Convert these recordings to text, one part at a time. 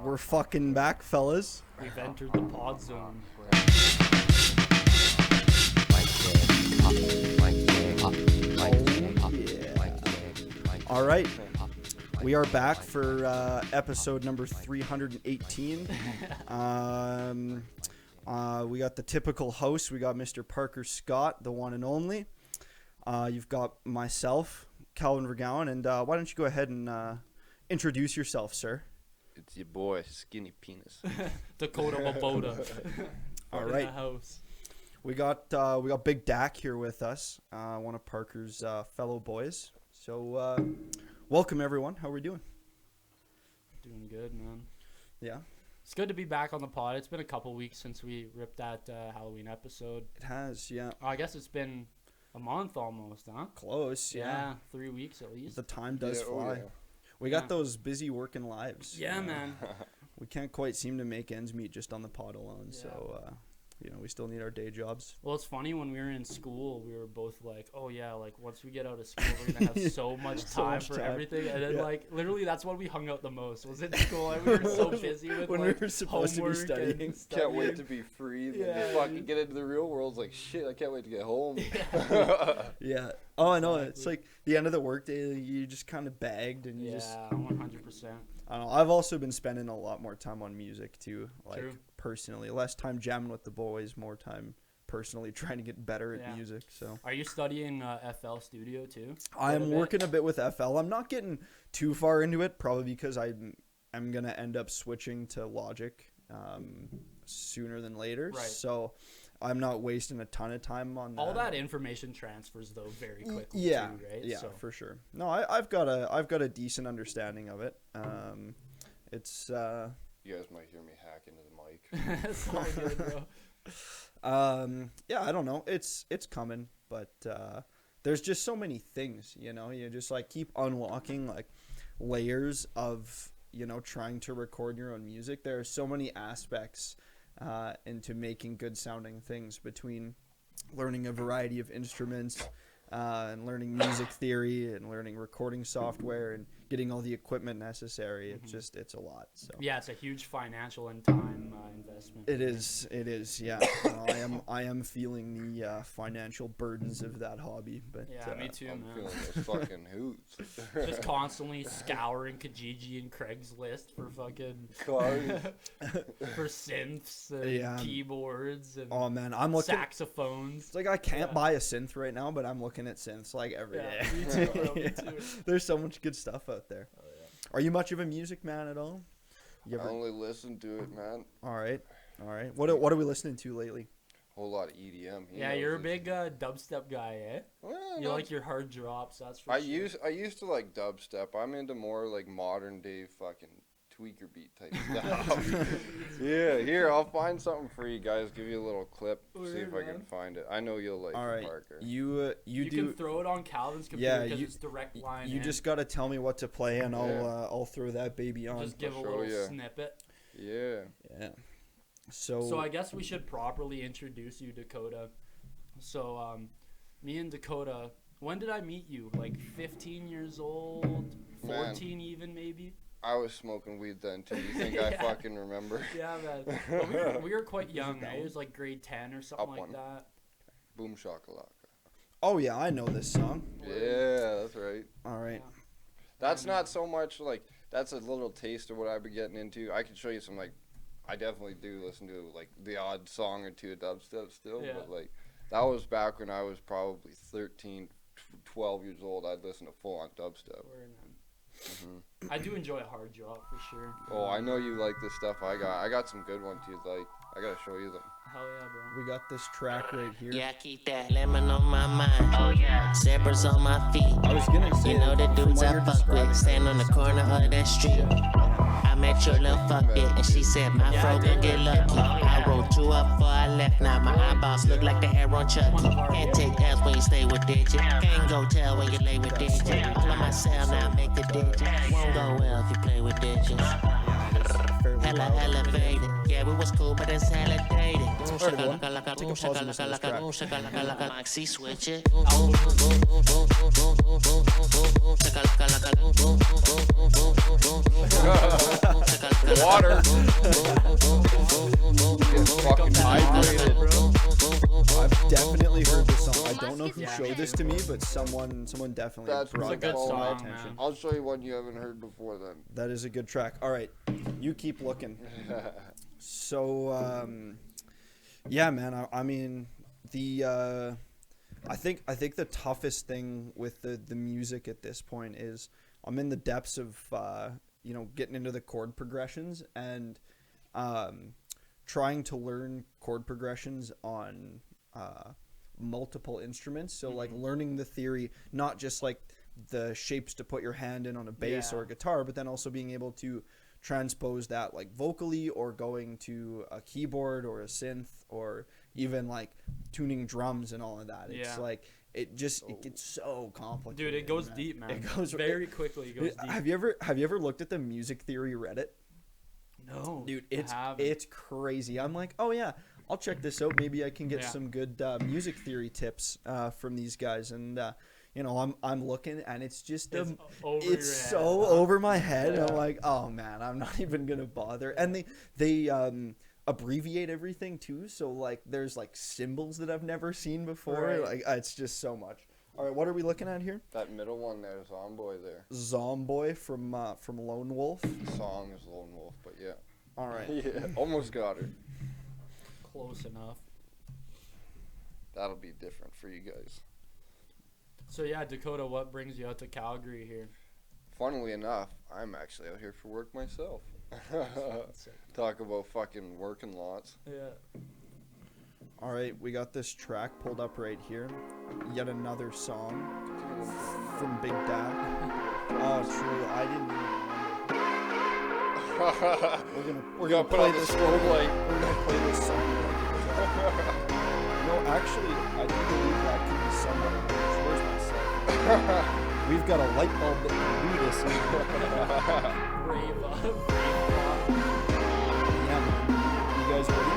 We're fucking back, fellas. We've entered the pod zone. All right. We are back for episode number 318. We got the typical host. We got Mr. Parker Scott, the one and only. You've got myself, Calvin Vergowan, and why don't you go ahead and introduce yourself, sir? It's your boy, Skinny Penis. Dakota Maboda. All In right. the house. We got Big Dak here with us, one of Parker's fellow boys. So welcome, everyone. How are we doing? Doing good, man. Yeah. It's good to be back on the pod. It's been a couple weeks since we ripped that Halloween episode. It has, yeah. I guess it's been a month almost, huh? Close, yeah. 3 weeks at least. The time does fly. Oh, yeah. We got those busy working lives. Yeah, man. We can't quite seem to make ends meet just on the pod alone. Yeah. So, we still need our day jobs. Well, it's funny, when we were in school, we were both like, oh, yeah, like, once we get out of school, we're going to have so much time for everything. And then, like, literally, that's when we hung out the most, was in school. And we were so busy with, when like, we were supposed to be studying. Can't wait to be free. Then Yeah, you fucking get into the real world. It's like, shit, I can't wait to get home. Yeah. Oh, I know. Exactly. It's like the end of the workday, you just kind of bagged and you just... 100%. I don't know. I've also been spending a lot more time on music, too. Like, True. personally. Less time jamming with the boys, more time personally trying to get better at music, so... Are you studying FL Studio, too? I am working a bit with FL. I'm not getting too far into it, probably because I'm going to end up switching to Logic sooner than later. Right. So I'm not wasting a ton of time on that. All that information transfers, though, very quickly, yeah, too, right? Yeah, So. for sure. No, I've got a decent understanding of it. It's... You guys might hear me hack into the mic. It's all good, bro. Yeah, I don't know. It's coming, but there's just so many things, you just like keep unlocking like layers of, trying to record your own music. There are so many aspects into making good sounding things, between learning a variety of instruments and learning music theory and learning recording software and getting all the equipment necessary. It's a lot. So Yeah, it's a huge financial and time investment. It is, yeah. I am feeling the financial burdens of that hobby, but Yeah, me too, I'm man. feeling those fucking hoots. Just constantly scouring Kijiji and Craigslist for fucking Cars. for synths and keyboards and oh man, I'm looking. saxophones. It's like I can't buy a synth right now, but I'm looking at synths like every day. Me too, bro, me too. There's so much good stuff out there. Oh, yeah. Are you much of a music man at all? You I ever... only listen to it, man. All right. What are we listening to lately? Whole lot of EDM. Yeah, you're a big dubstep guy, eh? Well, You like your hard drops, that's for I sure. used to like dubstep. I'm into more like modern day fucking tweaker beat type stuff. Yeah, here, I'll find something for you guys. Give you a little clip. See if I can find it. I know you'll like All it, right. Parker. You You do. can throw it on Calvin's computer because it's direct line. You in. just gotta tell me what to play, and Yeah. I'll throw that baby on. Just give a I'll show little ya. snippet. Yeah. Yeah. So So I guess we should properly introduce you, Dakota. So, me and Dakota, when did I meet you? Like 15 years old? 14 even, maybe? I was smoking weed then too. You think I Yeah. fucking remember? Yeah, man. But we were quite young, right? It was like grade 10 or something Up like one. that. Boom shakalaka. oh yeah, I know this song. Yeah, that's right. All right. Yeah. That's not so much like that's a little taste of what I've been getting into. I can show you some like I definitely do listen to like the odd song or two of dubstep still, Yeah. but like that was back when I was probably 13, 12 years old. I'd listen to full on dubstep. Word, man. Hmm. I do enjoy a hard drop for sure. Oh, I know you like this stuff. I got some good ones you'd like. I gotta show you them. Hell yeah, bro. We got this track right here. Yeah, I keep that lemon on my mind. Oh yeah. Zebra's on my feet. I was gonna say. You know the from dudes what I you're fuck describing, with stand on the corner of that street. I met your little fuck bitch and she said my fro gon' get lucky. I rolled 2 up before I left. Now my eyeballs look like the hair on Chucky. Can't take L's when you stay with digits. Can't go tell when you lay with digits. All of my cell now make the digits. Won't go well if you play with digits. Hella elevated. Yeah, we was cool, but it's hella dated. Maxi switch it. water. Get fucking hydrated. I've definitely heard this song. I don't know who Yeah, showed me this too. to me, but someone definitely That's brought a good that to my song, attention. man. I'll show you one you haven't heard before then. That is a good track. All right, you keep looking. So, yeah, man. I mean, I think the toughest thing with the music at this point is I'm in the depths of getting into the chord progressions and trying to learn chord progressions on multiple instruments. So like learning the theory, not just like the shapes to put your hand in on a bass or a guitar, but then also being able to transpose that like vocally or going to a keyboard or a synth or even like tuning drums and all of that. It's like it gets so complicated. Dude, it goes man. deep, man. It goes very quickly. It goes deep. Have you ever looked at the music theory Reddit? No, Dude, it's crazy. I'm like, oh yeah, I'll check this out. Maybe I can get some good music theory tips from these guys. And I'm looking, and it's just it's so over my head. Yeah. I'm like, oh man, I'm not even gonna bother. And they abbreviate everything too. So like, there's like symbols that I've never seen before. Right. Like it's just so much. All right, what are we looking at here? That middle one there, Zomboy there. Zomboy from Lone Wolf. The song is Lone Wolf, but yeah. All right. Yeah, almost got her. Close enough. That'll be different for you guys. So yeah, Dakota, what brings you out to Calgary here? Funnily enough, I'm actually out here for work myself. Talk about fucking working lots. Yeah. All right, we got this track pulled up right here. Yet another song from Big Dad. Oh, true. I didn't even remember. We're gonna put on the strobe light. We're gonna play this song. No, actually, I do believe that could be somewhat of a choice myself. We've got a light bulb that can do this. Brave up. Yeah, man. You guys ready?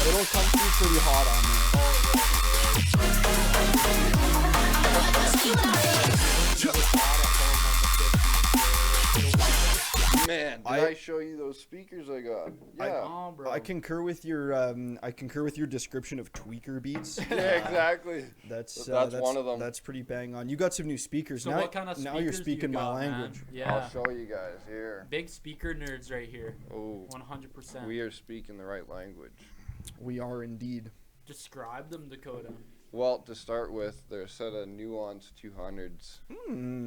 It'll come through pretty hot on there. Man, did I show you those speakers I got? Yeah. Bro. I concur with your description of tweaker beats. Yeah, exactly. That's one of them. That's pretty bang on. You got some new speakers. So now, what kind of now you're speakers do you speaking my got, man? language. Yeah. I'll show you guys here. Big speaker nerds right here. Oh, 100%. we are speaking the right language. We are indeed. Describe them, Dakota. Well, to start with, they're a set of Nuance 200s.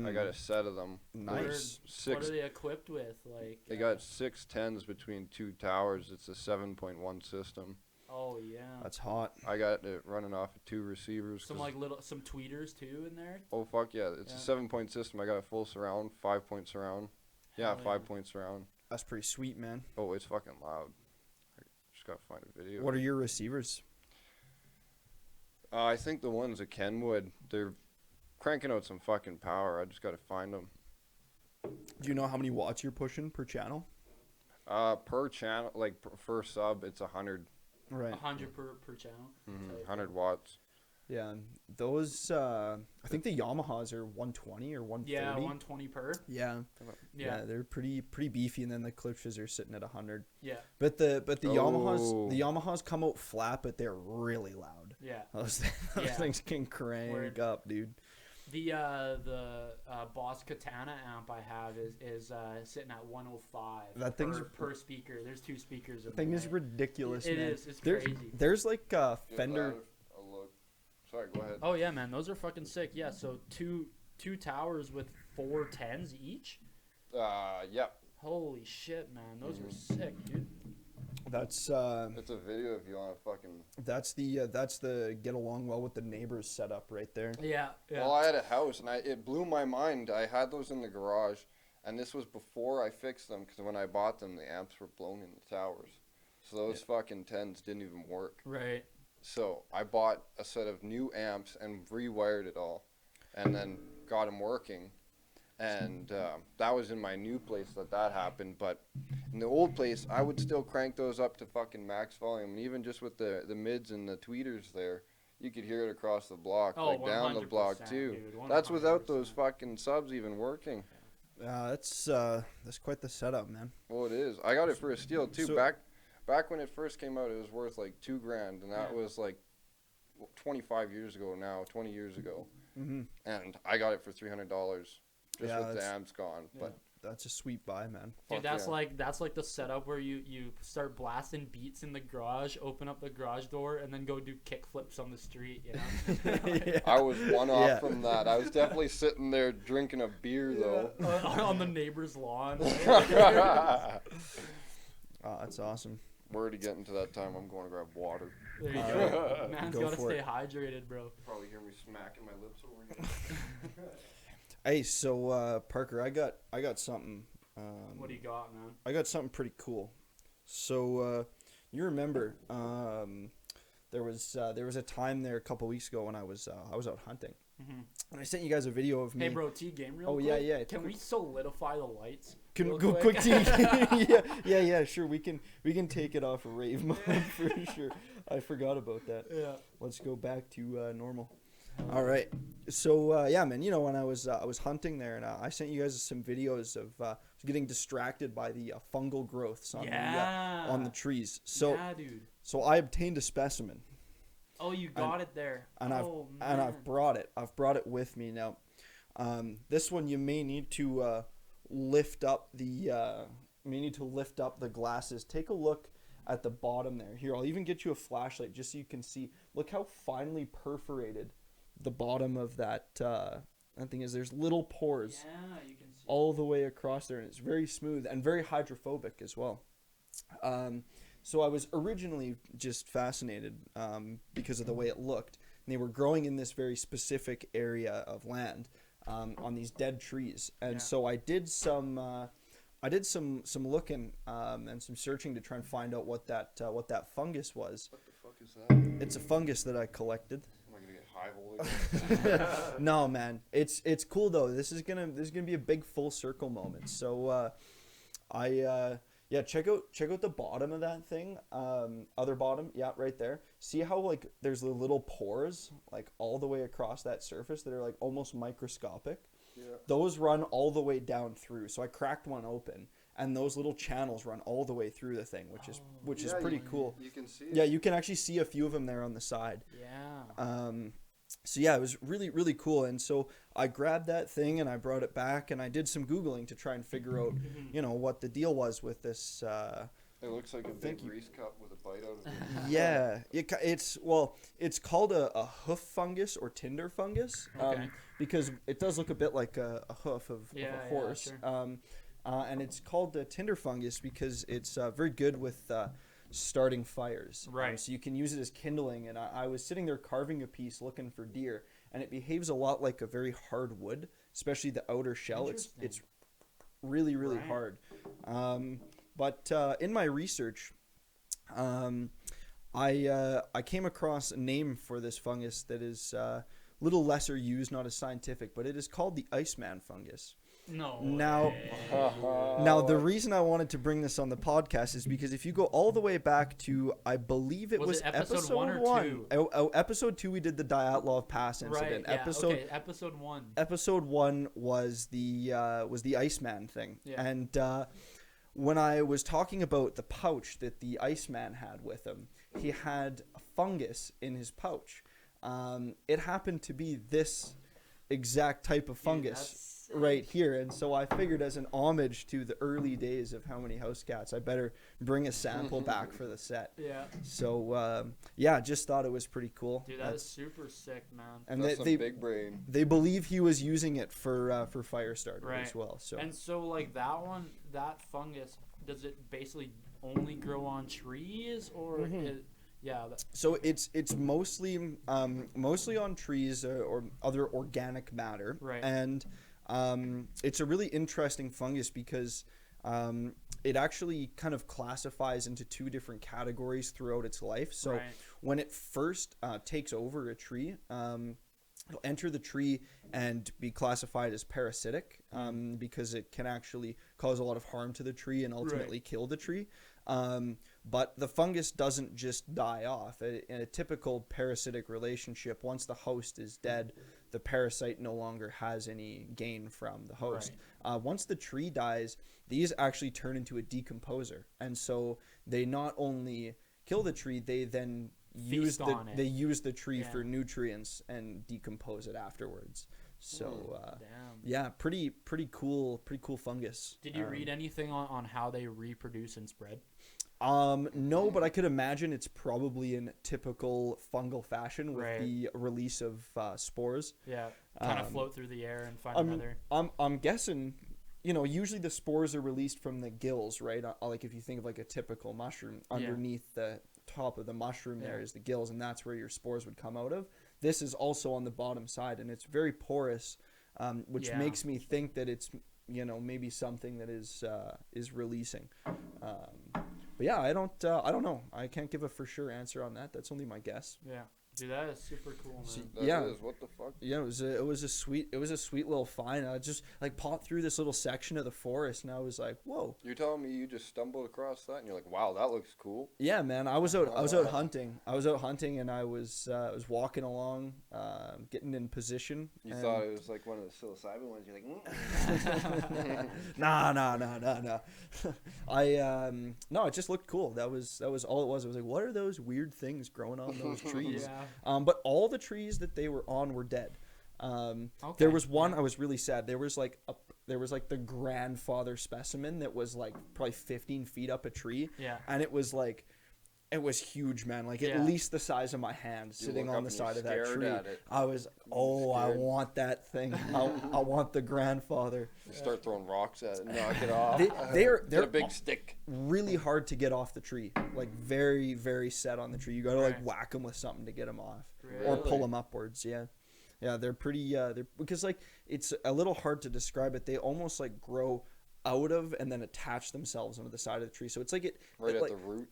I got a set of them. Nice. What are they equipped with? Like They got 6 10s between 2 towers. It's a 7.1 system. Oh yeah. That's hot. I got it running off of 2 receivers. Some some tweeters too in there. Oh fuck yeah! It's a 7-point system. I got a full surround, 5-point surround. Yeah, Hell yeah. 5-point surround. That's pretty sweet, man. Oh, it's fucking loud. I just gotta find a video. What are your receivers? I think the ones at Kenwood, they're cranking out some fucking power. I just gotta find them. Do you know how many watts you're pushing per channel? Per channel, like per sub, it's 100. Right. 100 per channel. 100 watts. Yeah, those. I think the Yamahas are 120 or 130. Yeah, 120 per. Yeah. Yeah. They're pretty beefy, and then the Klipsch's are sitting at 100. Yeah. But the Yamahas come out flat, but they're really loud. Yeah. Those things can crank up, dude. The Boss Katana amp I have is sitting at 105. That thing's per speaker. There's 2 speakers. The thing is ridiculous, man. It is. It's crazy. There's like Fender. A look. Sorry, go ahead. Oh yeah, man, those are fucking sick. Yeah, so two towers with 4 10s each. Yep. Holy shit, man, those are sick, dude. That's It's a video if you want to fucking. that's the get along well with the neighbors setup right there. Yeah. Well, I had a house, and it blew my mind. I had those in the garage, and this was before I fixed them, because when I bought them, the amps were blown in the towers. So those fucking 10s didn't even work. Right. So I bought a set of new amps and rewired it all, and then got them working. And that was in my new place that happened. But in the old place, I would still crank those up to fucking max volume. And even just with the mids and the tweeters there, you could hear it across the block, Oh, like down the block 100%, too. dude, That's without those 100%. fucking subs even working. That's quite the setup, man. Well, it is. I got it for a steal too. So- Back when it first came out, it was worth like $2,000, and that was like 25 years ago now, 20 years ago. Mm-hmm. And I got it for $300 just Yeah, with the that's- amps gone. But That's a sweet buy, man. Dude, fuck that's yeah. like the setup where you start blasting beats in the garage, open up the garage door, and then go do kick flips on the street. You know. Yeah. I was one off Yeah. from that. I was definitely sitting there drinking a beer though. on the neighbor's lawn. Oh, that's awesome. We're already getting to that time. I'm going to grab water. There you Alright. go. Man's Go gotta for stay it. hydrated, bro. Probably hear me smacking my lips over here. Hey, so Parker, I got something. What do you got, man? I got something pretty cool. So you remember there was a time there a couple weeks ago when I was out hunting, and I sent you guys a video of me. Hey, bro, T-game real Oh, quick. yeah, yeah. Can we solidify the lights? Can real go quick tea. yeah, sure. We can take it off of rave mode for sure. I forgot about that. Yeah. Let's go back to normal. All right. So yeah, man. You know, when I was hunting there, and I sent you guys some videos of getting distracted by the fungal growths on the trees. So yeah, dude. so I obtained a specimen, Oh, you got it there. and oh, I've brought it. I've brought it with me now. This one you may need to lift up the glasses. Take a look at the bottom there. Here, I'll even get you a flashlight just so you can see. Look how finely perforated the bottom of that thing is. There's little pores Yeah, you can see. all the way across there, and it's very smooth and very hydrophobic as well. So I was originally just fascinated because of the way it looked. And they were growing in this very specific area of land on these dead trees, and so I did some looking and some searching to try and find out what that fungus was. What the fuck is that? It's a fungus that I collected. Am I gonna get high voltage? No, man, it's cool though. This is gonna be a big full circle moment. So check out the bottom of that thing. Other bottom, yeah, right there. See how like there's the little pores like all the way across that surface that are like almost microscopic. Yeah. Those run all the way down through. So I cracked one open, and those little channels run all the way through the thing, which is pretty cool. You can see it. Yeah, you can actually see a few of them there on the side. Yeah. So yeah, it was really, really cool. And so I grabbed that thing and I brought it back, and I did some Googling to try and figure out, what the deal was with this. It looks like a big Reese cup with a bite out of it. Yeah, it's called a hoof fungus or tinder fungus, Okay. because it does look a bit like a hoof of a horse. sure. And it's called the tinder fungus because it's very good with starting fires. Right. So you can use it as kindling. And I was sitting there carving a piece looking for deer, and it behaves a lot like a very hard wood, especially the outer shell. It's really, really Right. hard. But in my research, I came across a name for this fungus that is a little lesser used, not as scientific, but it is called the Iceman fungus. No. Now, way. now the reason I wanted to bring this on the podcast is because if you go all the way back to, I believe it was it episode one or two? Episode 2, we did the Dyatlov Pass incident. Right. Yeah. Okay. Episode 1. Episode 1 was the Iceman thing, Yeah. and when I was talking about the pouch that the Iceman had with him, he had a fungus in his pouch. It happened to be this exact type of fungus right here. And so I figured, as an homage to the early days of How Many House Cats, I better bring a sample back for the set. Yeah. So just thought it was pretty cool. Dude, that is super sick, man. And That's some big brain. They believe he was using it for fire starter as well. So and so like that fungus, does it basically only grow on trees, or so it's mostly on trees or other organic matter, right? And it's a really interesting fungus because it actually kind of classifies into two different categories throughout its life. So when it first takes over a tree, it'll enter the tree and be classified as parasitic because it can actually cause a lot of harm to the tree and ultimately kill the tree. But the fungus doesn't just die off. In a typical parasitic relationship, once the host is dead, the parasite no longer has any gain from the host. Once the tree dies, these actually turn into a decomposer. And so they not only kill the tree, they then use the tree for nutrients and decompose it afterwards. So pretty cool fungus. Did you read anything on how they reproduce and spread? No, but I could imagine it's probably in typical fungal fashion with the release of spores. Yeah, kind of float through the air and find another. I'm guessing, usually the spores are released from the gills, right? Like if you think of like a typical mushroom, underneath the top of the mushroom there is the gills, and that's where your spores would come out of. This is also on the bottom side, and it's very porous, which makes me think that it's maybe something that is releasing. But yeah, I don't know. I can't give a for sure answer on that. That's only my guess. Yeah. Dude, that is super cool, man. That is, what the fuck? Yeah, it was a sweet little find. I just like popped through this little section of the forest, and I was like, whoa. You're telling me you just stumbled across that, and you're like, wow, that looks cool. Yeah, man. I was out hunting. And I was walking along, getting in position. You thought it was like one of the psilocybin ones. You're like, Nah. No, it just looked cool. That was all it was. I was like, what are those weird things growing on those trees? But all the trees that they were on were dead. There was one I was really sad. There was like the grandfather specimen that was like probably 15 feet up a tree. Yeah. And it was huge, man. Like at least the size of my hand sitting on the side of that tree. I was like, I want that thing. I want the grandfather. You start throwing rocks at it, knock it off. They're a big stick. Really hard to get off the tree. Like very, very set on the tree. You got to like whack them with something to get them off, or pull them upwards. Yeah. Yeah, they're pretty. They're because like it's a little hard to describe it. They almost like grow out of and then attach themselves onto the side of the tree. So it's like at the roots.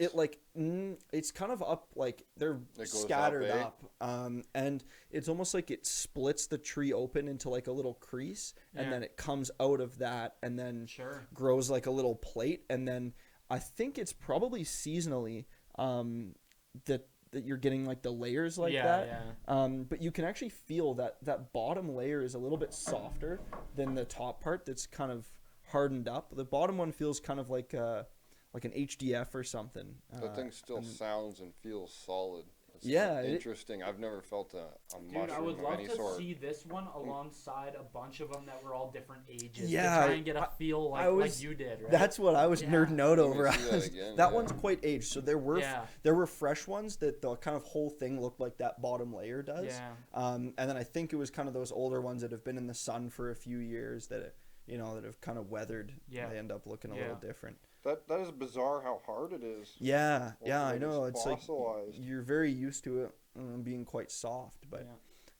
It's kind of up, like they're scattered up, and it's almost like it splits the tree open into like a little crease, and then it comes out of that, and then grows like a little plate, and then I think it's probably seasonally that you're getting like the layers like that. But you can actually feel that bottom layer is a little bit softer than the top part that's kind of hardened up. The bottom one feels kind of like an HDF or something. That thing still sounds and feels solid. It's interesting. I've never felt a mushroom I would of love any to sort. see this one alongside a bunch of them that were all different ages. Yeah, to try and get a feel like you did, right? That's what I was nerding out over. That one's quite aged. So there were fresh ones that the kind of whole thing looked like that bottom layer does. Yeah. And then I think it was kind of those older ones that have been in the sun for a few years that have kind of weathered. Yeah. They end up looking a little different. That is bizarre how hard it is. Yeah, I know. It's fossilized. like you're very used to it being quite soft, but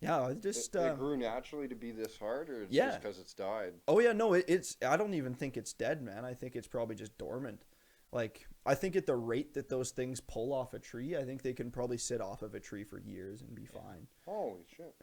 it just it grew naturally to be this hard, or just because it's died? Oh yeah, no, it's. I don't even think it's dead, man. I think it's probably just dormant. Like I think at the rate that those things pull off a tree, I think they can probably sit off of a tree for years and be fine. Holy shit!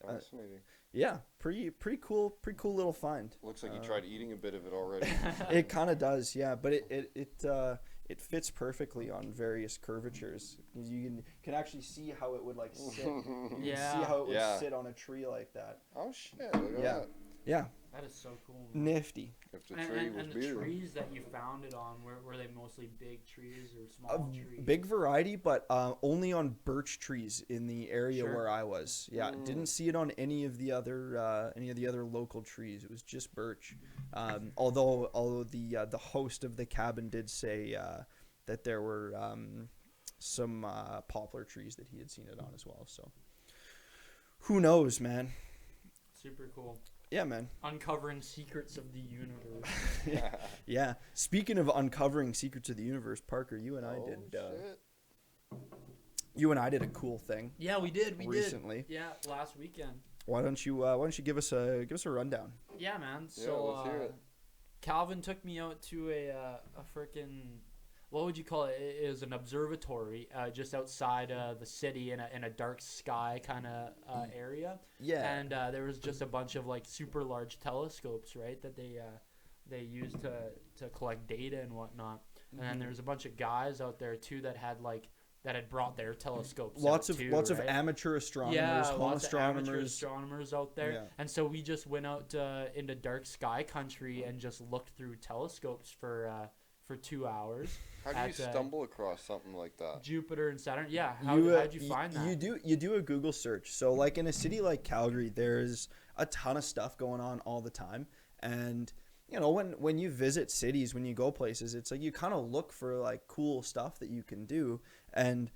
Fascinating. Yeah, pretty cool little find. Looks like you tried eating a bit of it already. It kind of does, yeah, but it fits perfectly on various curvatures. You can actually see how it would like sit. You can see how it would sit on a tree like that. Oh shit! Look at that. Yeah, That is so cool, man. nifty. If the tree was And the beer. trees that you found it on, were they mostly big trees or small trees? Big variety, but only on birch trees in the area Sure. where I was. Yeah, didn't see it on any of the other local trees. It was just birch. Although the host of the cabin did say that there were some poplar trees that he had seen it on as well. So who knows, man? Super cool. Yeah, man. Uncovering secrets of the universe. Yeah. Speaking of uncovering secrets of the universe, Parker, you and I Oh, did. shit. You and I did a cool thing Yeah, we did. recently. Yeah, last weekend. Why don't you give us a rundown? Yeah, man. Yeah, So let's hear it. Calvin took me out to a freaking, what would you call it? It was an observatory just outside the city in a dark sky kind of area. Yeah. And there was just a bunch of like super large telescopes, right? That they used to collect data and whatnot. And then there was a bunch of guys out there too that had brought their telescopes. Lots out of too, lots of right? amateur astronomers, Yeah, home lots of amateur astronomers. astronomers out there. Yeah. And so we just went out into dark sky country and just looked through telescopes for 2 hours. How do you at, stumble across something like that? Jupiter and Saturn. Yeah, how'd you find that? You do a Google search. So like in a city like Calgary, there's a ton of stuff going on all the time. And you know, when you visit cities, when you go places, it's like you kind of look for like cool stuff that you can do. And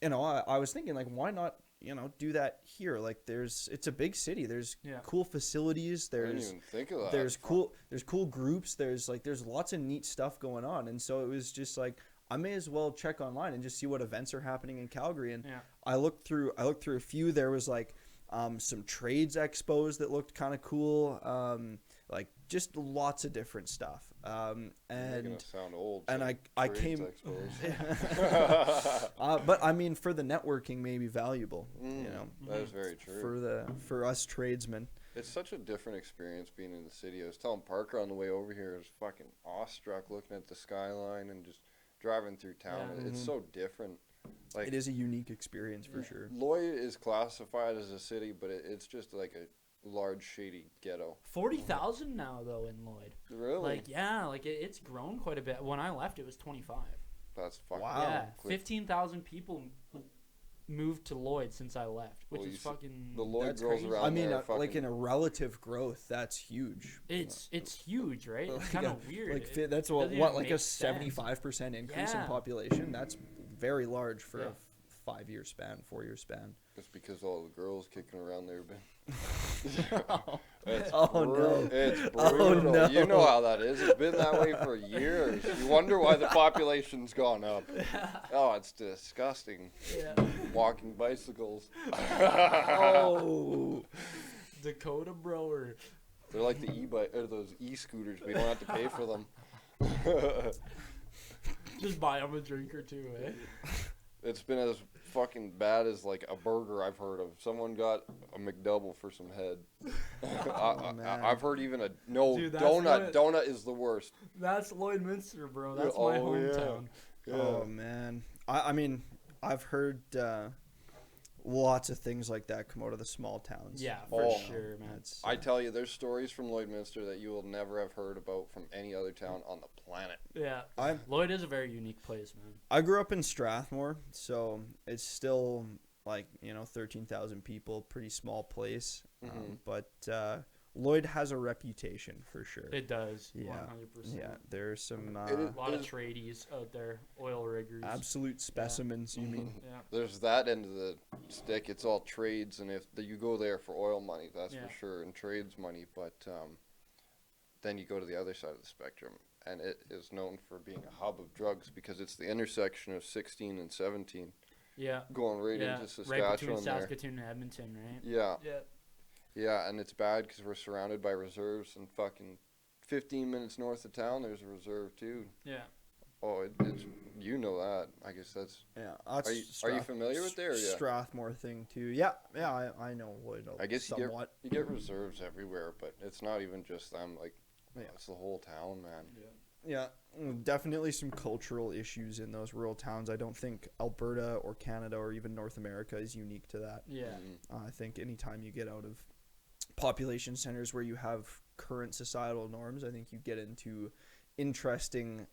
you know, I was thinking like, why not, you know, do that here? Like it's a big city. There's cool facilities. I didn't There's even think of that. there's cool groups. There's lots of neat stuff going on. And so it was just like, I may as well check online and just see what events are happening in Calgary. And I looked through a few. There was like some trades expos that looked kind of cool. Like just lots of different stuff. You're making And us sound old. and so I trades came expos. but I mean, for the networking may be valuable, you know, That is very true. for us tradesmen. It's such a different experience being in the city. I was telling Parker on the way over here, I was fucking awestruck looking at the skyline and just driving through town. Yeah. It's so different. Like, It is a unique experience for sure. Lloyd is classified as a city, but it's just like a large shady ghetto. 40,000 now though in Lloyd. Really? Like it's grown quite a bit. When I left, it was 25. That's fucking Wow. Yeah, quick. 15,000 people moved to Lloyd since I left, which Well, is you see, fucking. the Lloyd that's girls crazy. around I mean, there are like fucking- in a relative growth, that's huge. It's huge, right? It's Like kind a- of weird. Like It that's doesn't what even like a make sense. 75% increase in Yeah. population. That's very large for Yeah. a 5-year span, 4-year span. It's because all the girls kicking around there, Ben. Oh, It's no. It's Oh, brutal. no. You know how that is. It's been that way for years. You wonder why the population's gone up. Oh, it's disgusting. Yeah. Walking bicycles. Oh. Dakota Brower. They're like the e-bike or those e-scooters. We don't have to pay for them. Just buy him a drink or two, eh? It's been as fucking bad as like a burger I've heard of. Someone got a McDouble for some head. Man. I've heard even a Dude, that's donut. what- Donut is the worst. That's Lloydminster, bro. That's Oh, my yeah. hometown. Yeah. Oh man, I mean, I've heard lots of things like that come out of the small towns. Yeah, for Oh. sure, man. It's, I tell you, there's stories from Lloydminster that you will never have heard about from any other town on the planet. Yeah. I Lloyd is a very unique place, man. I grew up in Strathmore, so it's still like 13,000 people, pretty small place. But Lloyd has a reputation for sure. It does. Yeah. 100%. Yeah, there's some It is- A lot of tradies out there, oil riggers. absolute specimens. You mean? Yeah. There's that end of the stick. It's all trades, and if you go there for oil money, that's Yeah. for sure, and trades money. But then you go to the other side of the spectrum, and it is known for being a hub of drugs because it's the intersection of 16 and 17, Yeah. going right Yeah. into Right between Saskatchewan there. Saskatoon and Edmonton, right? Yeah, Yeah. yeah, and it's bad because we're surrounded by reserves, and fucking 15 minutes north of town, there's a reserve too. Yeah. Oh, it's you know that. I guess that's. Yeah. That's Are you familiar with the area? Strathmore thing too. Yeah. Yeah. I know Lloyd. I guess somewhat. you get reserves everywhere, but it's not even just them. Like, Yeah. it's the whole town, man. Yeah, definitely some cultural issues in those rural towns. I don't think Alberta or Canada or even North America is unique to that. Yeah. Mhm. I think anytime you get out of population centers where you have current societal norms, I think you get into interesting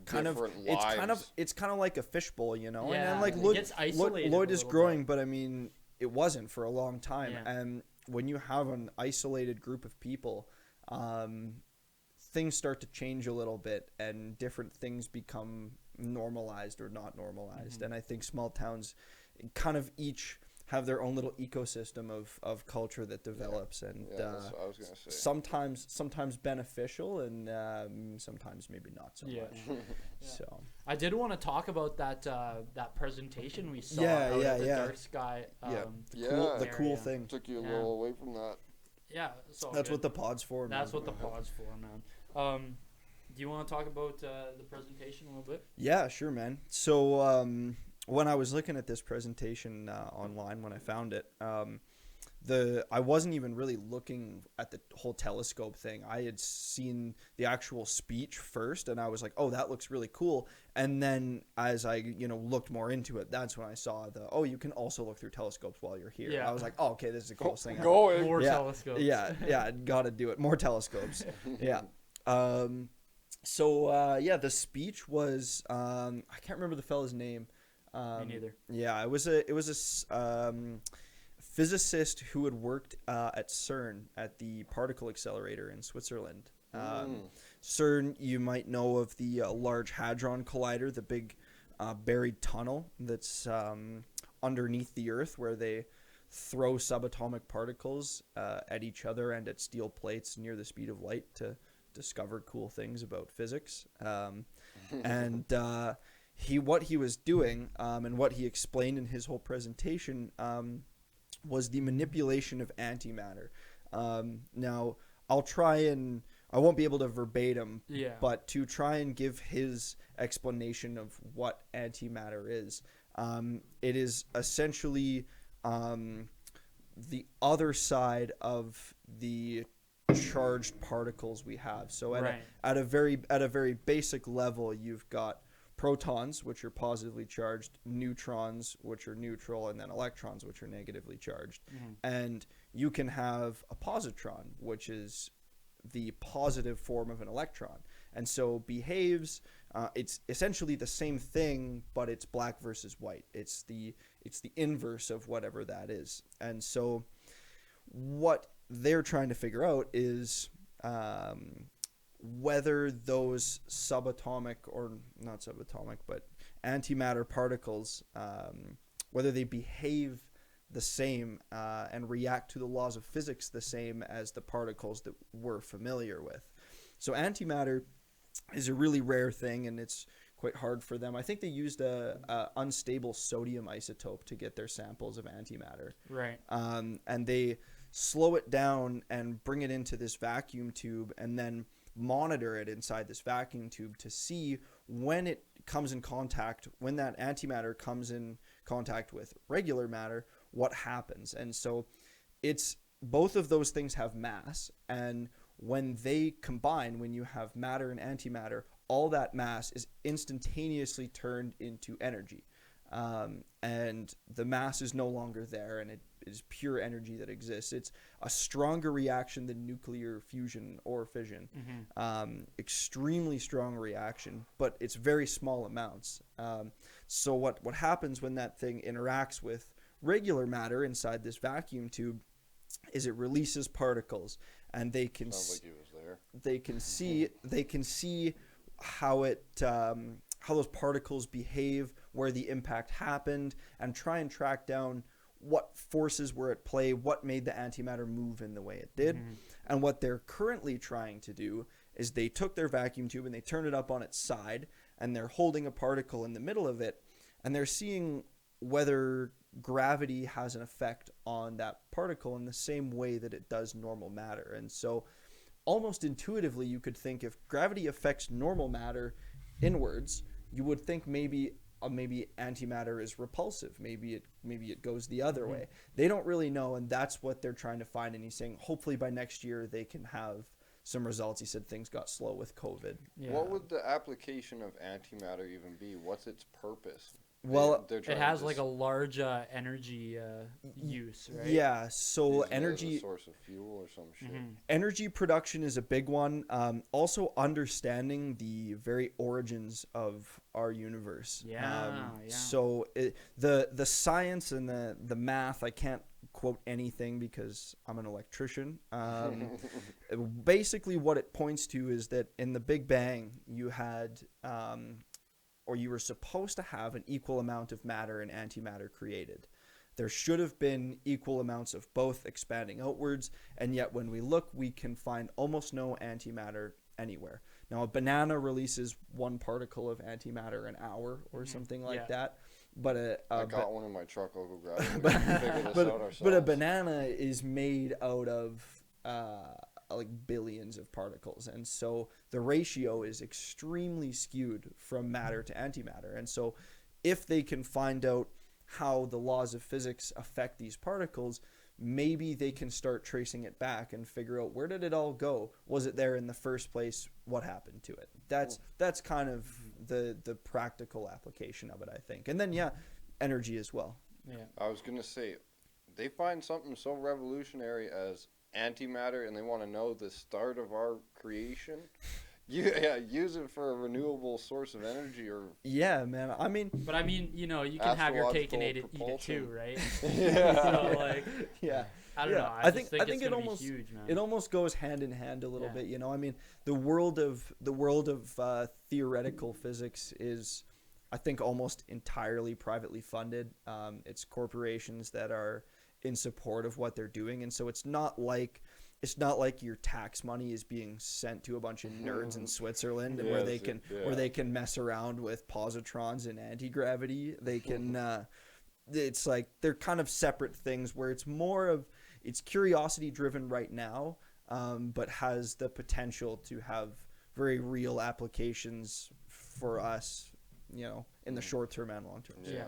kind of Different it's kind of like a fishbowl, you know. Yeah, And then like it gets isolated Lloyd a is little growing, bit. but I mean it wasn't for a long time. Yeah. And when you have an isolated group of people, things start to change a little bit, and different things become normalized or not normalized. And I think small towns kind of each have their own little ecosystem of culture that develops, and that's what I was gonna say. sometimes beneficial, and sometimes maybe not so Yeah. much. So I did want to talk about that presentation we saw Yeah, out yeah, at the yeah. Dark Sky. the cool area. thing. Took you a Yeah. little away from that. Yeah, it's all That's good. what the pod's for. That's man. what the pod's for, man. Do you want to talk about the presentation a little bit? Yeah, sure, man. So when I was looking at this presentation online, when I found it, I wasn't even really looking at the whole telescope thing. I had seen the actual speech first, and I was like, "Oh, that looks really cool." And then as I looked more into it, that's when I saw you can also look through telescopes while you're here. Yeah. I was like, "Oh, okay, this is the coolest thing ever." Go More Yeah. telescopes. Yeah, gotta do it. More telescopes. Yeah. The speech was I can't remember the fella's name. Me neither. Yeah, it was a physicist who had worked at CERN at the particle accelerator in Switzerland. CERN, you might know of the Large Hadron Collider, the big buried tunnel that's underneath the Earth, where they throw subatomic particles at each other and at steel plates near the speed of light to discover cool things about physics. What he was doing, and what he explained in his whole presentation, was the manipulation of antimatter. Now, I won't be able to verbatim, but to try and give his explanation of what antimatter is, it is essentially the other side of the charged particles we have. So at a very basic level, you've got protons, which are positively charged, neutrons, which are neutral, and then electrons, which are negatively charged. And you can have a positron, which is the positive form of an electron, and so behaves. It's essentially the same thing, but it's black versus white. It's the inverse of whatever that is. And so what they're trying to figure out is whether those subatomic, or not subatomic, but antimatter particles, whether they behave the same and react to the laws of physics the same as the particles that we're familiar with. So antimatter is a really rare thing, and it's quite hard for them. I think they used a unstable sodium isotope to get their samples of antimatter. Right. And they slow it down and bring it into this vacuum tube, and then monitor it inside this vacuum tube to see when it comes in contact, when that antimatter comes in contact with regular matter, what happens. And so it's both of those things have mass, and when they combine, when you have matter and antimatter, all that mass is instantaneously turned into energy. And the mass is no longer there, and it is pure energy that exists. It's a stronger reaction than nuclear fusion or fission. Extremely strong reaction, but it's very small amounts. So what happens when that thing interacts with regular matter inside this vacuum tube is it releases particles, and they can Sounds like he was there. they can see how those particles behave, where the impact happened, and try and track down what forces were at play, what made the antimatter move in the way it did. And what they're currently trying to do is they took their vacuum tube and they turned it up on its side, and they're holding a particle in the middle of it, and they're seeing whether gravity has an effect on that particle in the same way that it does normal matter. And so almost intuitively, you could think if gravity affects normal matter inwards, you would think maybe antimatter is repulsive. Maybe it goes the other way. They don't really know, and that's what they're trying to find. And he's saying hopefully by next year they can have some results. He said things got slow with COVID. What would the application of antimatter even be? What's its purpose? Well, They're It trying has to like just a large energy use, right? yeah. So use it as a energy source of fuel or some shit. energy production is a big one. Also, understanding the very origins of our universe. Yeah. So the science and the math, I can't quote anything because I'm an electrician. Basically, what it points to is that in the Big Bang, you had or you were supposed to have an equal amount of matter and antimatter created. There should have been equal amounts of both expanding outwards, and yet when we look, we can find almost no antimatter anywhere. Now, a banana releases 1 particle of antimatter an hour or something like that, but I got one in my truck. I'll go grab it. We can figure this out ourselves. but a banana is made out of like billions of particles, and so the ratio is extremely skewed from matter to antimatter. And so if they can find out how the laws of physics affect these particles, maybe they can start tracing it back and figure out, where did it all go? Was it there in the first place? What happened to it? That's kind of the practical application of it, I think. And then energy as well. Yeah. I was gonna say, they find something so revolutionary as antimatter, and they want to know the start of our creation. Use it for a renewable source of energy, or Yeah, man. I mean, But I mean, you can have your cake and eat it too, right? Yeah. So like, yeah. I don't know. I I think think it it's gonna almost be huge, man. it almost goes hand in hand a little Yeah. bit. I mean, the world of theoretical physics is, I think, almost entirely privately funded. It's corporations that are in support of what they're doing, and so it's not like your tax money is being sent to a bunch of nerds in Switzerland where they can mess around with positrons and anti-gravity. They can it's like they're kind of separate things where it's curiosity driven right now, but has the potential to have very real applications for us, in the short term and long term. Yeah.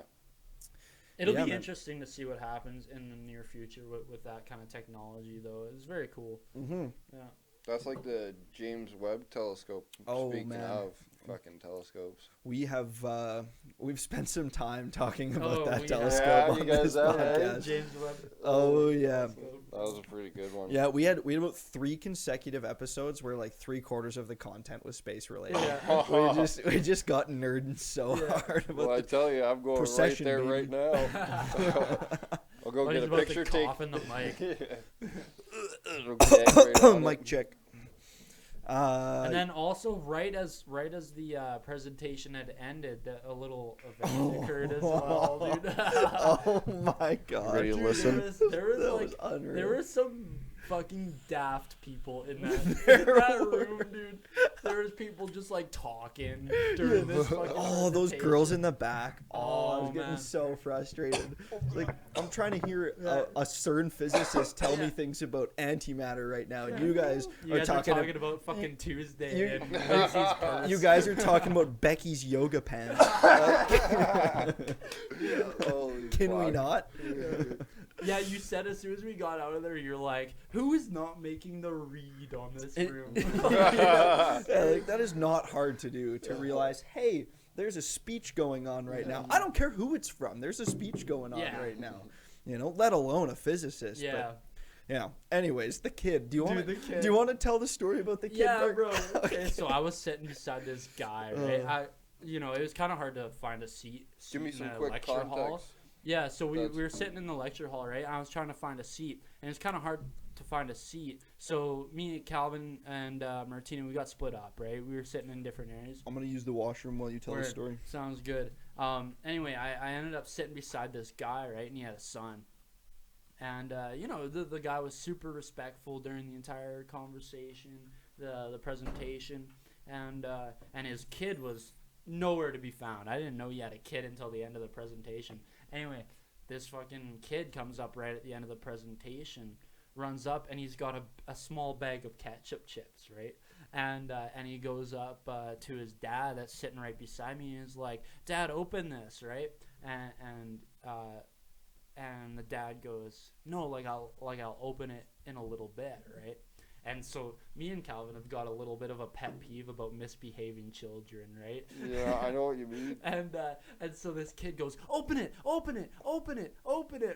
It'll be man. interesting to see what happens in the near future with that kind of technology, though. It's very cool. Mm-hmm. Yeah. that's like the James Webb telescope. Oh, Speaking man. of fucking telescopes. We've spent some time talking about Oh, that we telescope have. on You guys this have, eh? podcast. James Webb. Oh yeah. That was a pretty good one. Yeah, we had about 3 consecutive episodes where like 3/4 of the content was space related. Yeah. we just got nerding so hard about Well, I tell you, I'm going right procession, there baby. right now. I'll go Oh, get he's a about picture to taken. cough in the mic. It'll gag right on mic it. check. And then also, right as the presentation had ended, a little event occurred as well, dude. Oh my god. Ready to Dude, listen? There was That like was unreal. there were some fucking daft people in that, There room, dude. There was people just like talking during this fucking Oh, those presentation. girls in the back. I was Oh, getting man. so frustrated. Like, I'm trying to hear a CERN physicist tell me things about antimatter right now, and you guys are talking about fucking Tuesday you- and Lindsay's purse. you guys are talking about Becky's yoga pants. Holy Can we fuck. not? Yeah, you said as soon as we got out of there, you're like, who is not making the read on this room? Yeah, like, that is not hard to do, to realize, hey, there's a speech going on right now. I don't care who it's from. There's a speech going on Yeah. right now. Let alone a physicist. Yeah. But, anyways, the kid. Do you want Dude, the to kid. do you want to tell the story about the kid? Yeah, Mark? bro. Okay, so I was sitting beside this guy, right? It was kind of hard to find a seat Give me in some the quick lecture hall. context. Yeah, so we That's were sitting in the lecture hall, right? I was trying to find a seat, and it's kind of hard to find a seat. So me, Calvin, and Martina, we got split up, right? We were sitting in different areas. I'm gonna use the washroom while you tell the Word. story. Sounds good. Anyway, I ended up sitting beside this guy, right? And he had a son. And, the guy was super respectful during the entire conversation, the presentation. And his kid was nowhere to be found. I didn't know he had a kid until the end of the presentation. Anyway, this fucking kid comes up right at the end of the presentation, runs up, and he's got a small bag of ketchup chips, right? And he goes up to his dad that's sitting right beside me, and is like, "Dad, open this," right? And the dad goes, "No, I'll open it in a little bit," right? And so me and Calvin have got a little bit of a pet peeve about misbehaving children, right? Yeah, I know what you mean. And so this kid goes, open it,